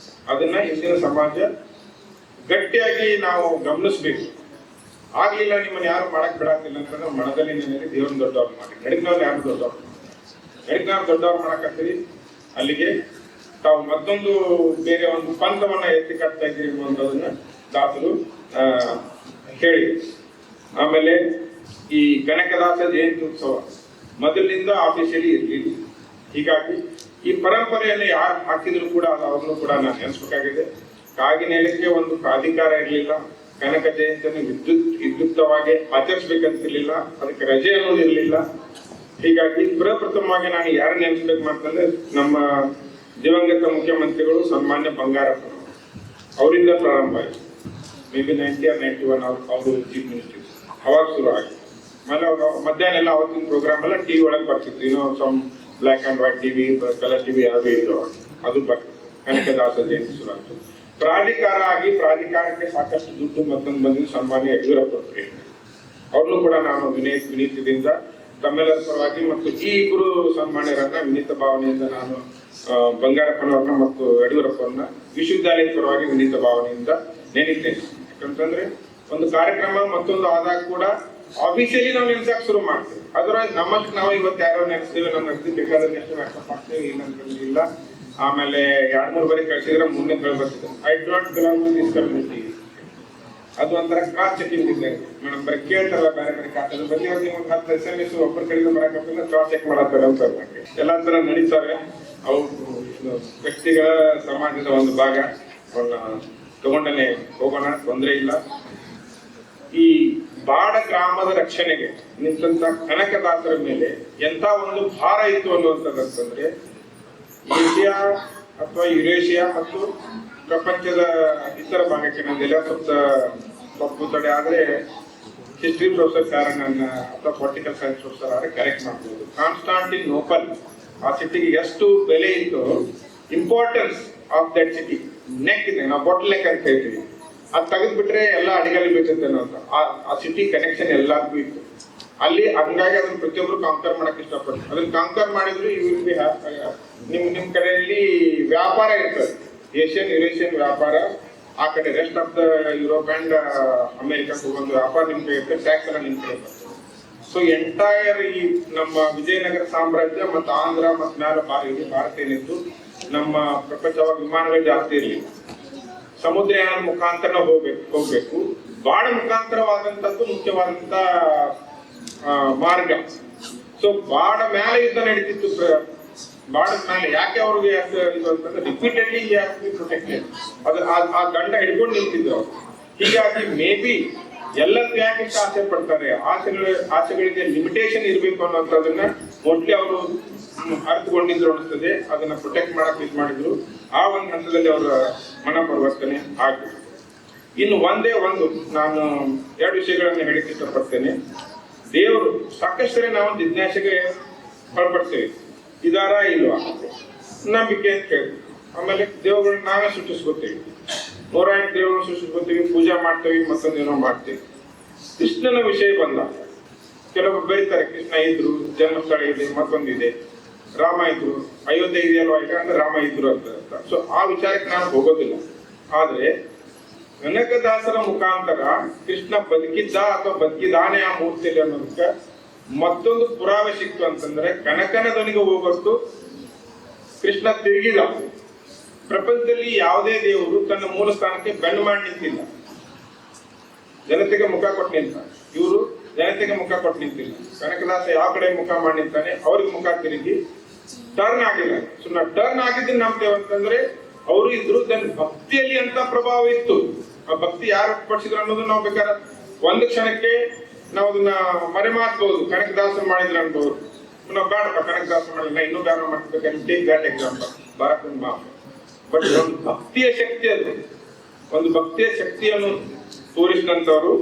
ಅದನ್ನ ಇಂದಿನ ಸಮಾಜ ಗಟ್ಟಿಯಾಗಿ ನಾವು ಗಮನಿಸ್ಬೇಕು. ಆಗ್ಲಿಲ್ಲ ನಿಮ್ಮನ್ನ ಯಾರು ಮಾಡಕ್ ಬಿಡಾತಿಲ್ಲ ಅಂತಂದ್ರೆ ಮನದಲ್ಲಿ ನೆನೆಯಲ್ಲಿ ದೇವ್ರನ್ನ ದೊಡ್ಡವ್ರು ಮಾಡಿ. ನಡಿನವ್ರು ಯಾರು ದೊಡ್ಡವ್ರು, ನಡಿನವ್ರು ದೊಡ್ಡವ್ರು ಮಾಡಕತ್ತೀರಿ, ಅಲ್ಲಿಗೆ ತಾವು ಮತ್ತೊಂದು ಬೇರೆ ಒಂದು ಪಂಥವನ್ನ ಎತ್ತಿ ಕಟ್ತಾ ಇದ್ದೀರಿ ಅನ್ನೋದನ್ನ ದಾಸರು ಹೇಳಿ. ಆಮೇಲೆ ಈ ಕನಕದಾಸ ಜಯಂತಿ ಉತ್ಸವ ಮೊದಲಿನಿಂದ ಆಫೀಸಿಯಲಿ ಇರಲಿಲ್ಲ. ಹೀಗಾಗಿ ಈ ಪರಂಪರೆಯನ್ನು ಯಾರು ಹಾಕಿದ್ರು ಕೂಡ ಅದು ಅವ್ರನ್ನು ಕೂಡ ನಾನು ನೆನೆಸ್ಬೇಕಾಗಿದೆ. ಕಾಗಿನೆಲಕ್ಕೆ ಒಂದು ಪ್ರಾಧಿಕಾರ ಇರಲಿಲ್ಲ. ಕನಕ ಜಯಂತಿಯನ್ನು ವಿದ್ಯುಕ್ತವಾಗಿ ಆಚರಿಸ್ಬೇಕಂತಿರ್ಲಿಲ್ಲ, ಅದಕ್ಕೆ ರಜೆ ಅನ್ನೋದು ಇರಲಿಲ್ಲ. ಹೀಗಾಗಿ ಪ್ರಪ್ರಥಮವಾಗಿ ನಾನು ಯಾರು ನೆನೆಸ್ಬೇಕು ಮಾಡ್ತಂದ್ರೆ ನಮ್ಮ ದಿವಂಗತ ಮುಖ್ಯಮಂತ್ರಿಗಳು ಸನ್ಮಾನ್ಯ ಬಂಗಾರಪ್ಪ ಅವರಿಂದ ಪ್ರಾರಂಭ ಆಯಿತು. ಮೇ ಬಿ 90 or 91 ಅವರು ಚೀಫ್ ಮಿನಿಸ್ಟರ್ ಅವಾಗ ಶುರು ಆಗಿ. ಆಮೇಲೆ ಅವರು ಮಧ್ಯಾಹ್ನ ಎಲ್ಲ ಅವತ್ತಿನ ಪ್ರೋಗ್ರಾಮ್ ಎಲ್ಲ ಟಿವಿ ಒಳಗೆ ಬರ್ತಿತ್ತು. Some black and white TV, colour TV ಯಾವುದೇ ಇದ್ರು ಅದು ಬರ್ತಿತ್ತು. ಕನಕದಾಸ ಜಯಂತಿ ಶುರು ಆಯಿತು. ಪ್ರಾಧಿಕಾರ ಆಗಿ ಪ್ರಾಧಿಕಾರಕ್ಕೆ ಸಾಕಷ್ಟು ದುಡ್ಡು ಮತ್ತೊಂದು ಬಂದಿದ್ದು ಸನ್ಮಾನ್ಯ ಯಡಿಯೂರಪ್ಪ ಅವ್ರನ್ನೂ ಕೂಡ ನಾನು ವಿನೀತದಿಂದ ತಮ್ಮೆಲ್ಲರ ಪರವಾಗಿ ಮತ್ತು ಈ ಇಬ್ಬರು ಸನ್ಮಾನ್ಯರನ್ನ ವಿನೀತ ಭಾವನೆಯಿಂದ ನಾನು ಬಂಗಾರಪ್ಪನವ್ರನ್ನ ಮತ್ತು ಯಡಿಯೂರಪ್ಪವ್ರನ್ನ ವಿಶ್ವವಿದ್ಯಾಲಯದ ಪರವಾಗಿ ವಿನೀತ ಭಾವನೆಯಿಂದ ನೆನೀತೇನೆ. ಯಾಕಂತಂದ್ರೆ ಒಂದು ಕಾರ್ಯಕ್ರಮ ಮತ್ತೊಂದು ಆದಾಗ ಕೂಡ ಆಫೀಸಿಯಲಿ ನಾವು ನೆನೆಸಕ್ ಶುರು ಮಾಡ್ತೀವಿ. ಅದರೊಳಗೆ ನಮ್ಮಕ್ಕೆ ನಾವು ಇವತ್ತು ಯಾರೋ ನೆನೆಸ್ತೀವಿ, ನಮ್ಮ ನೆನೆಸ್ತೀವಿ, ಬೇಕಾದ್ರೆ ಎಷ್ಟು ವ್ಯಾಪಾರ ಮಾಡ್ತೀವಿ ಇಲ್ಲ. ಆಮೇಲೆ 2-3 ಬಾರಿ ಕಳಿಸಿದ್ರೆ ಮುಂದೆ ಬರ್ತಿದ್ದೆ I don't belong to this community. ಅದು ಒಂಥರ ಕ್ರಾಸ್ ಚೆಕಿಂಗ್ ಇದ್ದಂಗೆ. ಮೇಡಮ್ ಬರೀ ಕೇಳ್ತಾರಲ್ಲ ಬೇರೆ ಬೇರೆ ಖಾತೆ ಬನ್ನಿ ಅವ್ರು ನಿಮ್ಗೆ 10 SMS ಒಬ್ಬರ ಕಡೆಯಿಂದ ಬರಕಪ್ಪಿಲ್ಲ ಕ್ರಾಸ್ ಚೆಕ್ ಮಾಡತ್ತಾರೆ ಅಂತ ಎಲ್ಲಾ ತರ ನಡೀತಾರೆ. ಅವು ವ್ಯಕ್ತಿಗಳ ಸಮಾಜದ ಒಂದು ಭಾಗ, ಅವನ್ನ ತಗೊಂಡನೆ ಹೋಗೋಣ, ತೊಂದರೆ ಇಲ್ಲ. ಈ ಬಾಡ ಗ್ರಾಮದ ರಕ್ಷಣೆಗೆ ನಿಂತ ಕನಕದಾಸರ ಮೇಲೆ ಎಂತ ಒಂದು ಭಾರ ಇತ್ತು ಅನ್ನುವಂಥದ್ದಂತಂದ್ರೆ ಏಷ್ಯಾ ಅಥವಾ ಯುರೇಷಿಯಾ ಮತ್ತು ಪ್ರಪಂಚದ ಇತರ ಭಾಗಕ್ಕೆ ನಂದೆಲ್ಲ ಸ್ವಲ್ಪ ತಡೆ ಆದ್ರೆ ಹಿಸ್ಟ್ರಿ ಪ್ರೊಫೆಸರ್ ಯಾರನ್ನ ಅಥವಾ ಪೊಲಿಟಿಕಲ್ ಸೈನ್ಸ್ ಪ್ರೊಫೆಸರ್ ಆದ್ರೆ ಕರೆಕ್ಟ್ ಮಾಡ್ಬೋದು. ಕಾನ್ಸ್ಟಾಂಟಿನೋಪಲ್ ಆ ಸಿಟಿಗೆ ಎಷ್ಟು ಬೆಲೆ ಇತ್ತು, importance of that city, neck ಇದೆ, ನಾವು ಬಾಟಲ್ ನೆಕ್ ಅಂತ ಹೇಳ್ತೀವಿ, ಅದು ತೆಗೆದ್ಬಿಟ್ರೆ ಎಲ್ಲ ಅಡಿಗಲ್ಲಿ ಬೀಳ್ತೈತೆ ಅಂತ ಆ ಸಿಟಿ ಕನೆಕ್ಷನ್ ಎಲ್ಲರಿಗೂ ಇತ್ತು ಅಲ್ಲಿ. ಹಂಗಾಗಿ ಅದನ್ನ ಪ್ರತಿಯೊಬ್ರು ಕಾಂಕರ್ ಮಾಡಕ್ ಇಷ್ಟಪಡ್ತಾರೆ. ಅದನ್ನ ಕಾಂಕರ್ ಮಾಡಿದ್ರು ನಿಮ್ ಕಡೆಯಲ್ಲಿ ವ್ಯಾಪಾರ ಇರ್ತದೆ, ಏಷ್ಯನ್ ಯುರೇಷಿಯನ್ ವ್ಯಾಪಾರ. ಆ ಕಡೆ rest of the Europe and ಅಮೆರಿಕಕ್ಕೆ ಒಂದು ವ್ಯಾಪಾರ ನಿಮ್ ಕಡೆ ಇರ್ತದೆ, ಟ್ಯಾಕ್ಸ್ ಎಲ್ಲ ನಿಮ್ ಕಡೆ ಬರ್ತದೆ. ಸೊ ಎಂಟೈರ್ ಈ ನಮ್ಮ ವಿಜಯನಗರ ಸಾಮ್ರಾಜ್ಯ ಮತ್ತು ಆಂಧ್ರ ಮತ್ತು ಮ್ಯಾಲ ಭಾರತ ಏನಿತ್ತು, ನಮ್ಮ ಪ್ರಪಂಚವಾಗಿ ವಿಮಾನಗಳು ಜಾಸ್ತಿ ಇರಲಿಲ್ಲ, ಸಮುದ್ರಯಾನ ಮುಖಾಂತರ ಹೋಗ್ಬೇಕು. ಬಾಡ ಮುಖಾಂತರವಾದಂತದ್ದು ಮುಖ್ಯವಾದಂತ ಮಾರ್ಗ. ಸೊ ಬಾಡ ಮೇಲೆ ಯುದ್ಧ ನಡೀತಿತ್ತು. ಬಾಡದ ಮೇಲೆ ಯಾಕೆ ಅವ್ರಿಗೆ ಇದು ಅಂತಂದ್ರೆ ರಿಪೀಟೆಡ್ಲಿ ಪ್ರೊಟೆಕ್ಟೆಡ್, ಅದು ಆ ದಂಡ ಹಿಡ್ಕೊಂಡು ನಿಂತಿದ್ರು ಅವರು. ಹೀಗಾಗಿ ಮೇ ಬಿ ಎಲ್ಲರೂ ಯಾಕೆ ಆಸೆ ಪಡ್ತಾರೆ, ಆಸೆಗಳಿಗೆ ಲಿಮಿಟೇಷನ್ ಇರ್ಬೇಕು ಅನ್ನೋಂಥದನ್ನ ಮೋಸ್ಟ್ಲಿ ಅವರು ಅರ್ಥಕೊಂಡಿದ್ರು ಅನಿಸ್ತದೆ. ಅದನ್ನ ಪ್ರೊಟೆಕ್ಟ್ ಮಾಡಕ್ ಇದು ಮಾಡಿದ್ರು. ಆ ಒಂದು ಹಂತದಲ್ಲಿ ಅವರ ಮನ ಪರಿವರ್ತನೆ ಆಗ್ಬೇಕು. ಇನ್ನು ಒಂದು ನಾನು 2 ವಿಷಯಗಳನ್ನು ಹೇಳಿಕ್ಕೆ ಇಷ್ಟಪಡ್ತೇನೆ. ದೇವರು ಸಾಕಷ್ಟು ನಾವು ಜಿಜ್ಞಾಸೆಗೆ ಒಳಪಡ್ತೇವೆ, ಇದಾರ ಇಲ್ವಾ ನಂಬಿಕೆ ಅಂತ ಹೇಳ್ತೀವಿ. ಆಮೇಲೆ ದೇವಗಳನ್ನ ನಾವೇ ಸೃಷ್ಟಿಸ್ಕೊತೀವಿ, 108 ದೇವರನ್ನು ಸೃಷ್ಟಿಸ್ಕೊತೀವಿ, ಪೂಜೆ ಮಾಡ್ತೇವೆ, ಮತ್ತೊಂದೇನೋ ಮಾಡ್ತೀವಿ. ಕೃಷ್ಣನ ವಿಷಯ ಬಂದಾಗ ಕೆಲವರು ಬರೀತಾರೆ, ಕೃಷ್ಣ ಇದ್ರು, ಜನ್ಮಸ್ಥಳ ಇದೆ, ಮತ್ತೊಂದಿದೆ, ರಾಮ ಇದ್ರು, ಅಯೋಧ್ಯೆ ಇದೆಯಲ್ವಾ ಈಗ ಅಂದ್ರೆ ರಾಮ ಇದ್ರು ಅಂತ. ಸೊ ಆ ವಿಚಾರಕ್ಕೆ ನಾನು ಹೋಗೋದಿಲ್ಲ. ಆದ್ರೆ ಕನಕದಾಸರ ಮುಖಾಂತರ ಕೃಷ್ಣ ಬದುಕಿದ್ದ ಅಥವಾ ಬದುಕಿದಾನೆ ಆ ಮೂರ್ತಿಯಲ್ಲಿ ಅನ್ನೋದಕ್ಕೆ ಮತ್ತೊಂದು ಪುರಾವೆ ಸಿಕ್ತು ಅಂತಂದ್ರೆ, ಕನಕನ ಧ್ವನಿಗೆ ಹೋಗೋಷ್ಟು ಕೃಷ್ಣ ತಿರುಗಿದ. ಪ್ರಪಂಚದಲ್ಲಿ ಯಾವುದೇ ದೇವರು ತನ್ನ ಮೂಲ ಸ್ಥಾನಕ್ಕೆ ಬೆನ್ನು ಮಾಡಿ ನಿಂತಿಲ್ಲ, ಜನತೆಗೆ ಮುಖ ಕೊಟ್ಟು ನಿಂತ. ಇವರು ಜನತೆಗೆ ಮುಖ ಕೊಟ್ಟು ನಿಂತಿಲ್ಲ. ಕನಕದಾಸ ಯಾವ ಕಡೆ ಮುಖ ಮಾಡಿ ನಿಂತಾನೆ, ಅವ್ರಿಗೆ ಮುಖ ತಿರುಗಿ ಟರ್ನ್ ಆಗಿಲ್ಲ. ಸುಮ್ಮನೆ ಟರ್ನ್ ಆಗಿದ್ದು ನಮ್ದೇವ್ ಅಂತಂದ್ರೆ ಅವರು ಇದ್ರು, ತನ್ನ ಭಕ್ತಿಯಲ್ಲಿ ಅಂತ ಪ್ರಭಾವ ಇತ್ತು. ಆ ಭಕ್ತಿ ಯಾರು ಪಡಿಸಿದ್ರು ಅನ್ನೋದು ನಾವು ಬೇಕಾದ್ರೆ ಒಂದು ಕ್ಷಣಕ್ಕೆ ನಾವು ಅದನ್ನ ಮರೆಮಾಚಬಹುದು. ಕನಕದಾಸರು ಮಾಡಿದ್ರು ಅನ್ಬೋದು, ನಾವು ಬೇಡಪ್ಪ ಕನಕದಾಸ ಮಾಡಿಲ್ಲ, ಇನ್ನೂ ಬೇಡ ಮಾಡ್ಬೇಕಂತ ಟೇಕ್ ದಟ್ ಎಕ್ಸಾಂಪಲ್, ಭಾರತದ ಮಾಫ್. ಬಟ್ ಒಂದು ಭಕ್ತಿಯ ಶಕ್ತಿ, ಅದು ಒಂದು ಭಕ್ತಿಯ ಶಕ್ತಿಯನ್ನು ತೋರಿಸಿದಂಥವ್ರು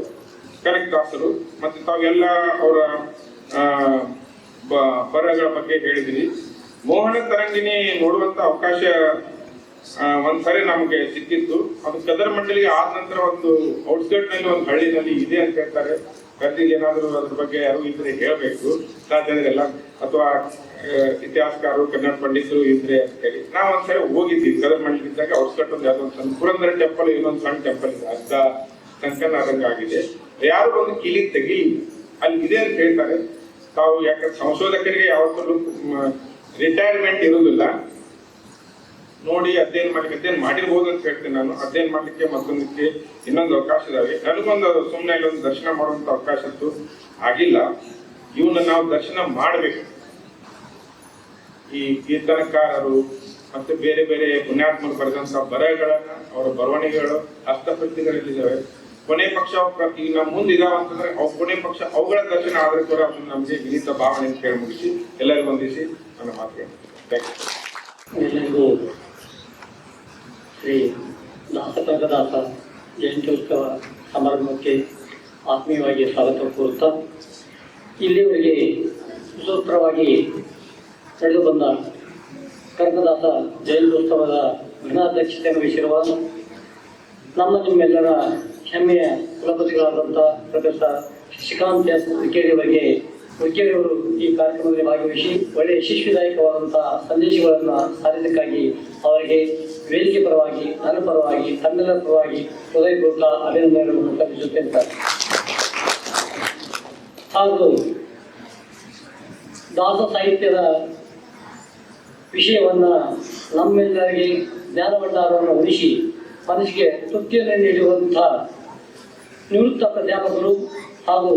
ಕನಕದಾಸರು. ಮತ್ತೆ ತಾವೆಲ್ಲ ಅವರ ಬರಹಗಳ ಬಗ್ಗೆ ಹೇಳಿದ್ರಿ. ಮೋಹನ ತರಂಗಿಣಿ ನೋಡುವಂತ ಅವಕಾಶ ಒಂದ್ಸರಿ ನಮಗೆ ಸಿಕ್ಕಿತ್ತು. ಅದು ಕದರ ಮಂಡಳಿಗೆ ಆದ ನಂತರ ಒಂದು ಔಟ್ಸ್ಕರ್ಟ್ ನಲ್ಲಿ ಒಂದು ಹಳ್ಳಿನಲ್ಲಿ ಇದೆ ಅಂತ ಹೇಳ್ತಾರೆ. ಕರೆದಿಗೆ ಏನಾದರೂ ಅದ್ರ ಬಗ್ಗೆ ಯಾರು ಇದ್ರೆ ಹೇಳಬೇಕು ಸಾಧ್ಯತೆಲ್ಲ, ಅಥವಾ ಇತಿಹಾಸಕಾರರು ಕನ್ನಡ ಪಂಡಿತರು ಇದ್ರೆ ಅಂತ ಹೇಳಿ. ನಾವು ಒಂದ್ಸರಿ ಹೋಗಿದ್ವಿ ಗದಗ ಮಂಡಲಿದ್ದಾಗ ಅವ್ರ ಕಟ್ಟೊಂದು ಯಾವುದೋ ಒಂದು ಪುರಂದರ ಟೆಂಪಲ್, ಇನ್ನೊಂದು ಸಣ್ಣ ಟೆಂಪಲ್ ಇದೆ, ಅರ್ಧ ಸಂಕನ ಆದಂಗೆ ಆಗಿದೆ. ಯಾರು ಒಂದು ಕಿಲಿ ತೆಗಿ ಅಲ್ಲಿ ಇದೆ ಅಂತ ಹೇಳ್ತಾರೆ. ತಾವು ಯಾಕಂದ್ರೆ ಸಂಶೋಧಕರಿಗೆ ಯಾವತ್ತೂ ರಿಟೈರ್ಮೆಂಟ್ ಇರುವುದಿಲ್ಲ, ನೋಡಿ ಅಧ್ಯಯನ ಮಾಡಿರ್ಬೋದು ಅಂತ ಹೇಳ್ತೇನೆ ನಾನು. ಅಧ್ಯಯನ ಮಾಡ್ಲಿಕ್ಕೆ ಮತ್ತೊಂದಕ್ಕೆ ಇನ್ನೊಂದು ಅವಕಾಶ ಇದಾವೆ. ನನಗೊಂದು ಸುಮ್ಮನೆ ಇಲ್ಲೊಂದು ದರ್ಶನ ಮಾಡುವಂತ ಅವಕಾಶ ಅಂತೂ ಆಗಿಲ್ಲ. ಇವನ್ನ ನಾವು ದರ್ಶನ ಮಾಡಬೇಕು. ಈ ಕೀರ್ತನಕಾರರು ಮತ್ತೆ ಬೇರೆ ಬೇರೆ ಪುಣ್ಯಾತ್ಮರು ಬರೆದಂತ ಬರಹಗಳನ್ನ, ಅವರ ಬರವಣಿಗೆಗಳು, ಹಸ್ತಪ್ರತಿಗಳಿದ್ದಾವೆ. ಕೊನೆ ಪಕ್ಷ ಈಗ ನಮ್ಮ ಮುಂದೆ ಇದಾವ ಅಂತಂದ್ರೆ ಕೊನೆ ಪಕ್ಷ ಅವುಗಳ ದರ್ಶನ ಆದ್ರೆ ಕೂಡ ಅದನ್ನು ನಮಗೆ ವಿನೀತ ಭಾವನೆ ಅಂತ ಹೇಳಿ ಮುಗಿಸಿ ಎಲ್ಲರಿಗೂ ವಂದಿಸಿ ನನ್ನ ಮಾತು. ಎಲ್ಲರಿಗೂ ಶ್ರೀ ದಾಸಕನಕದಾಸ ಜಯಂತ್ಯೋತ್ಸವ ಸಮಾರಂಭಕ್ಕೆ ಆತ್ಮೀಯವಾಗಿ ಸ್ವಾಗತ ಕೋರುತ್ತಾ, ಇಲ್ಲಿವರೆಗೆ ಸುಸೂತ್ರವಾಗಿ ನಡೆದು ಬಂದ ಕನಕದಾಸ ಜಯಂತ್ಯೋತ್ಸವದ ಘನಾಧ್ಯಕ್ಷತೆಯನ್ನು ವಹಿಸಿರುವ ನಿಮ್ಮೆಲ್ಲರ ಹೆಮ್ಮೆಯ ಕುಲಪತಿಗಳಾದಂಥ ಪ್ರೊಫೆಸರ್ ಶಶಿಕಾಂತ್ ಎಸ್ ಹುಕ್ಕೇರಿಯವರಿಗೆ, ಹುಕ್ಕೇರಿಯವರು ಈ ಕಾರ್ಯಕ್ರಮದಲ್ಲಿ ಭಾಗವಹಿಸಿ ಒಳ್ಳೆಯ ಯಶಸ್ವಿದಾಯಕವಾದಂತಹ ಸಂದೇಶಗಳನ್ನು ಸಾರಿದ್ದಕ್ಕಾಗಿ ಅವರಿಗೆ ವೇದಿಕೆ ಪರವಾಗಿ, ನನ್ನ ಪರವಾಗಿ, ತಮ್ಮೆಲ್ಲರ ಪರವಾಗಿ ಹೃದಯಪೂರ್ವಕ ಅಭಿನಂದನೆಗಳನ್ನು ಸಲ್ಲಿಸುತ್ತೇನೆ ಸರ್. ಹಾಗೂ ದಾಸ ಸಾಹಿತ್ಯದ ವಿಷಯವನ್ನು ನಮ್ಮೆಲ್ಲರಿಗೆ ಜ್ಞಾನ ಭಂಡಾರವನ್ನು ಉಳಿಸಿ ಮನಸ್ಸಿಗೆ ತೃಪ್ತಿಯನ್ನು ನೀಡುವಂತಹ ನಿವೃತ್ತ ಪ್ರಾಧ್ಯಾಪಕರು ಹಾಗೂ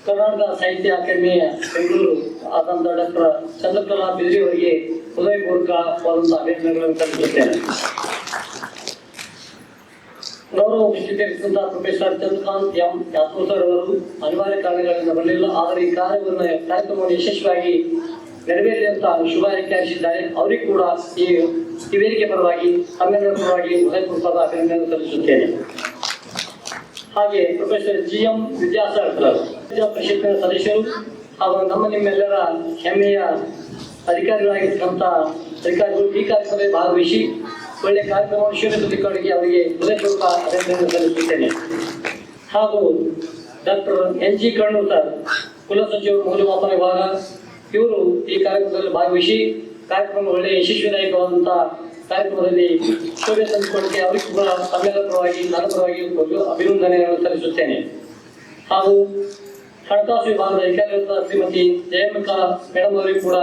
ಕರ್ನಾಟಕ ಸಾಹಿತ್ಯ ಅಕಾಡೆಮಿಯ ಬೆಂಗಳೂರು ಆದಂಥ ಡಾಕ್ಟರ್ ಚಂದ್ರಕಲಾ ಬಿದ್ರಿ ಅವರಿಗೆ ಹೃದಯಪೂರ್ವಕವಾದಂತಹ ಅಭಿನಂದನೆಗಳನ್ನು ಸಲ್ಲಿಸುತ್ತೇನೆ. ಗೌರವ ಉಪಸ್ಥಿತರಿಸಿದಂತಹ professor Chandrakant M Yadav sir ಅವರು ಅನಿವಾರ್ಯ ಕಾರಣಗಳಿಂದ ಬರಲಿಲ್ಲ. ಆದರೆ ಈ ಕಾರ್ಯಕ್ರಮವನ್ನು ಯಶಸ್ವಿಯಾಗಿ ನೆರವೇರಲಿ ಅಂತ ಶುಭ ಹಾರೈಸಿದ್ದಾರೆ. ಅವರಿಗೂ ಕೂಡ ಈ ವೇದಿಕೆ ಪರವಾಗಿ, ತಮ್ಮೆಲ್ಲರ ಪರವಾಗಿ ಹೃದಯಪೂರ್ವಕ ಅಭಿನಂದನೆ ಸಲ್ಲಿಸುತ್ತೇನೆ. ಹಾಗೆ ಪ್ರೊಫೆಸರ್ GM ವಿದ್ಯಾಸಾಗರ್ ಪರಿಷತ್ತಿನ ಸದಸ್ಯರು ಹಾಗೂ ನಿಮ್ಮೆಲ್ಲರ ಹೆಮ್ಮೆಯ ಅಧಿಕಾರಿಗಳಾಗಿರ್ತಕ್ಕಂಥ ಅಧಿಕಾರಿಗಳು ಈ ಕಾರ್ಯಕ್ರಮದಲ್ಲಿ ಭಾಗವಹಿಸಿ ಒಳ್ಳೆಯ ಕಾರ್ಯಕ್ರಮವನ್ನು ಶ್ರೀಮಂತರಿಗೆ ಅವರಿಗೆ ಹೃದಯಪೂರ್ವಕ ಅಭಿನಂದನೆ ಸಲ್ಲಿಸುತ್ತೇನೆ. ಹಾಗೂ ಡಾಕ್ಟರ್ NG ಕಣ್ಣೂರ್ ಸರ್, ಕುಲಸಚಿವರು ಮೌಲ್ಯಮಾಪನ ವಿಭಾಗ, ಇವರು ಈ ಕಾರ್ಯಕ್ರಮದಲ್ಲಿ ಭಾಗವಹಿಸಿ ಕಾರ್ಯಕ್ರಮ ಒಳ್ಳೆಯ ಯಶಸ್ವಿದಾಯಕವಾದಂತಹ ಕಾರ್ಯಕ್ರಮದಲ್ಲಿ ಶೋಭೆ ತಂದುಕೊಳ್ಳಕ್ಕೆ ಅವರಿಗೂ ಕೂಡ ತಮ್ಮೆಲ್ಲರ ಪರವಾಗಿ, ನನ್ನ ಪರವಾಗಿ ಅಭಿನಂದನೆಗಳನ್ನು ಸಲ್ಲಿಸುತ್ತೇನೆ. ಹಾಗೂ ಹಣಕಾಸು ವಿಭಾಗದ ಅಧಿಕಾರಿಗಳಾದ ಶ್ರೀಮತಿ ಜಯಮಂಕ ಮೇಡಮ್ ಅವರಿಗೂ ಕೂಡ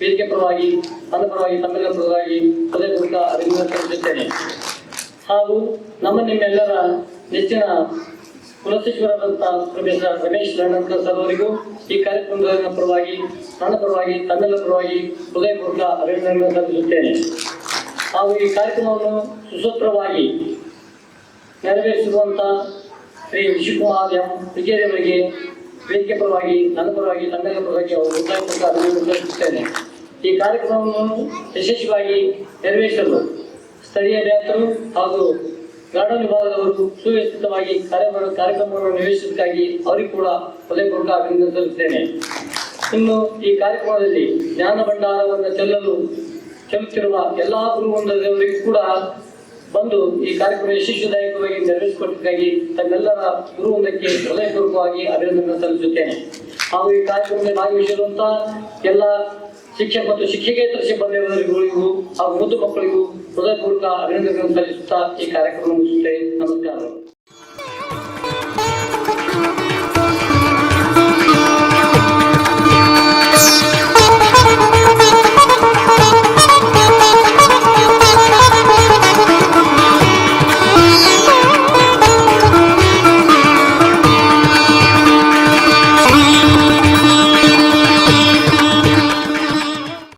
ವೇದಿಕೆ ಪರವಾಗಿ, ನನ್ನ ಪರವಾಗಿ, ತಮ್ಮೆಲ್ಲರ ಪರವಾಗಿ ಹೃದಯಪೂರ್ವಕ ಅಭಿನಂದನೆ ಸಲ್ಲಿಸುತ್ತೇನೆ. ಹಾಗೂ ನಿಮ್ಮೆಲ್ಲರ ನೆಚ್ಚಿನ ಕುಲಸಚಿವರಾದಂತಹ ಪ್ರೊಫೆಸರ್ ರಮೇಶ್ ಲಂಡನ್ಕರ್ ಸರ್ ಅವರಿಗೂ ಈ ಕಾರ್ಯಕ್ರಮದ ಪರವಾಗಿ, ನನ್ನ ಪರವಾಗಿ, ತಮ್ಮೆಲ್ಲರ ಪರವಾಗಿ ಹೃದಯಪೂರ್ವಕ ಅಭಿನಂದನೆಗಳನ್ನು ಸಲ್ಲಿಸುತ್ತೇನೆ. ಹಾಗೂ ಈ ಕಾರ್ಯಕ್ರಮವನ್ನು ಸುಸೂತ್ರವಾಗಿ ನೆರವೇರಿಸಿರುವಂಥ ಶ್ರೀ ವಿಶ್ವಕುಮಾರ್ ಎಂ ಹುಕ್ಕೇರಿ ಅವರಿಗೆ ವೇದಿಕೆ ಪರವಾಗಿ, ನನ್ನ ಪರವಾಗಿ, ತಮ್ಮೆಲ್ಲರ ಪರವಾಗಿ ಅವರು ಹೃದಯಪೂರ್ವಕ ಅಭಿನಂದನೆ ಸಲ್ಲಿಸುತ್ತೇನೆ. ಈ ಕಾರ್ಯಕ್ರಮವನ್ನು ಯಶಸ್ವಿಯಾಗಿ ನೆರವೇರಿಸಲು ಸ್ಥಳೀಯ ನೇತರು ಹಾಗೂ ಗಾರ್ಡನ್ ವಿಭಾಗದವರು ಸುವ್ಯವಸ್ಥಿತವಾಗಿ ಕಾರ್ಯಕ್ರಮವನ್ನು ನಿರ್ವಹಿಸುವುದಕ್ಕಾಗಿ ಅವರಿಗೂ ಕೂಡ ಹೃದಯಪೂರ್ವಕ ಅಭಿನಂದನೆ ಸಲ್ಲಿಸುತ್ತೇನೆ. ಇನ್ನು ಈ ಕಾರ್ಯಕ್ರಮದಲ್ಲಿ ಜ್ಞಾನ ಭಂಡಾರವನ್ನು ಚೆಲ್ಲುತ್ತಿರುವ ಎಲ್ಲ ಗುರುವೃಂದದವರಿಗೂ ಕೂಡ ಬಂದು ಈ ಕಾರ್ಯಕ್ರಮ ಯಶಸ್ವಿದಾಯಕವಾಗಿ ನೆರವೇರಿಸಿಕೊಟ್ಟಕ್ಕಾಗಿ ತಮ್ಮೆಲ್ಲರ ಗುರುವೃಂದಕ್ಕೆ ಹೃದಯಪೂರ್ವಕವಾಗಿ ಅಭಿನಂದನೆ ಸಲ್ಲಿಸುತ್ತೇನೆ. ಹಾಗೂ ಈ ಕಾರ್ಯಕ್ರಮದಲ್ಲಿ ಭಾಗವಹಿಸಿರುವಂತಹ ಎಲ್ಲ ಶಿಕ್ಷಕ ಮತ್ತು ಶಿಕ್ಷಕೇತರ ಸಿಬ್ಬಂದಿಗಳಿಗೂ ಹಾಗೂ ಮುದ್ದು ಮಕ್ಕಳಿಗೂ ಹೃದಯಪೂರ್ವಕ ಅಭಿನಂದನೆಗಳನ್ನು ಸಲ್ಲಿಸುತ್ತಾ ಈ ಕಾರ್ಯಕ್ರಮ ಮುಗಿಸುತ್ತೇನೆ. ನಮಸ್ಕಾರಗಳು.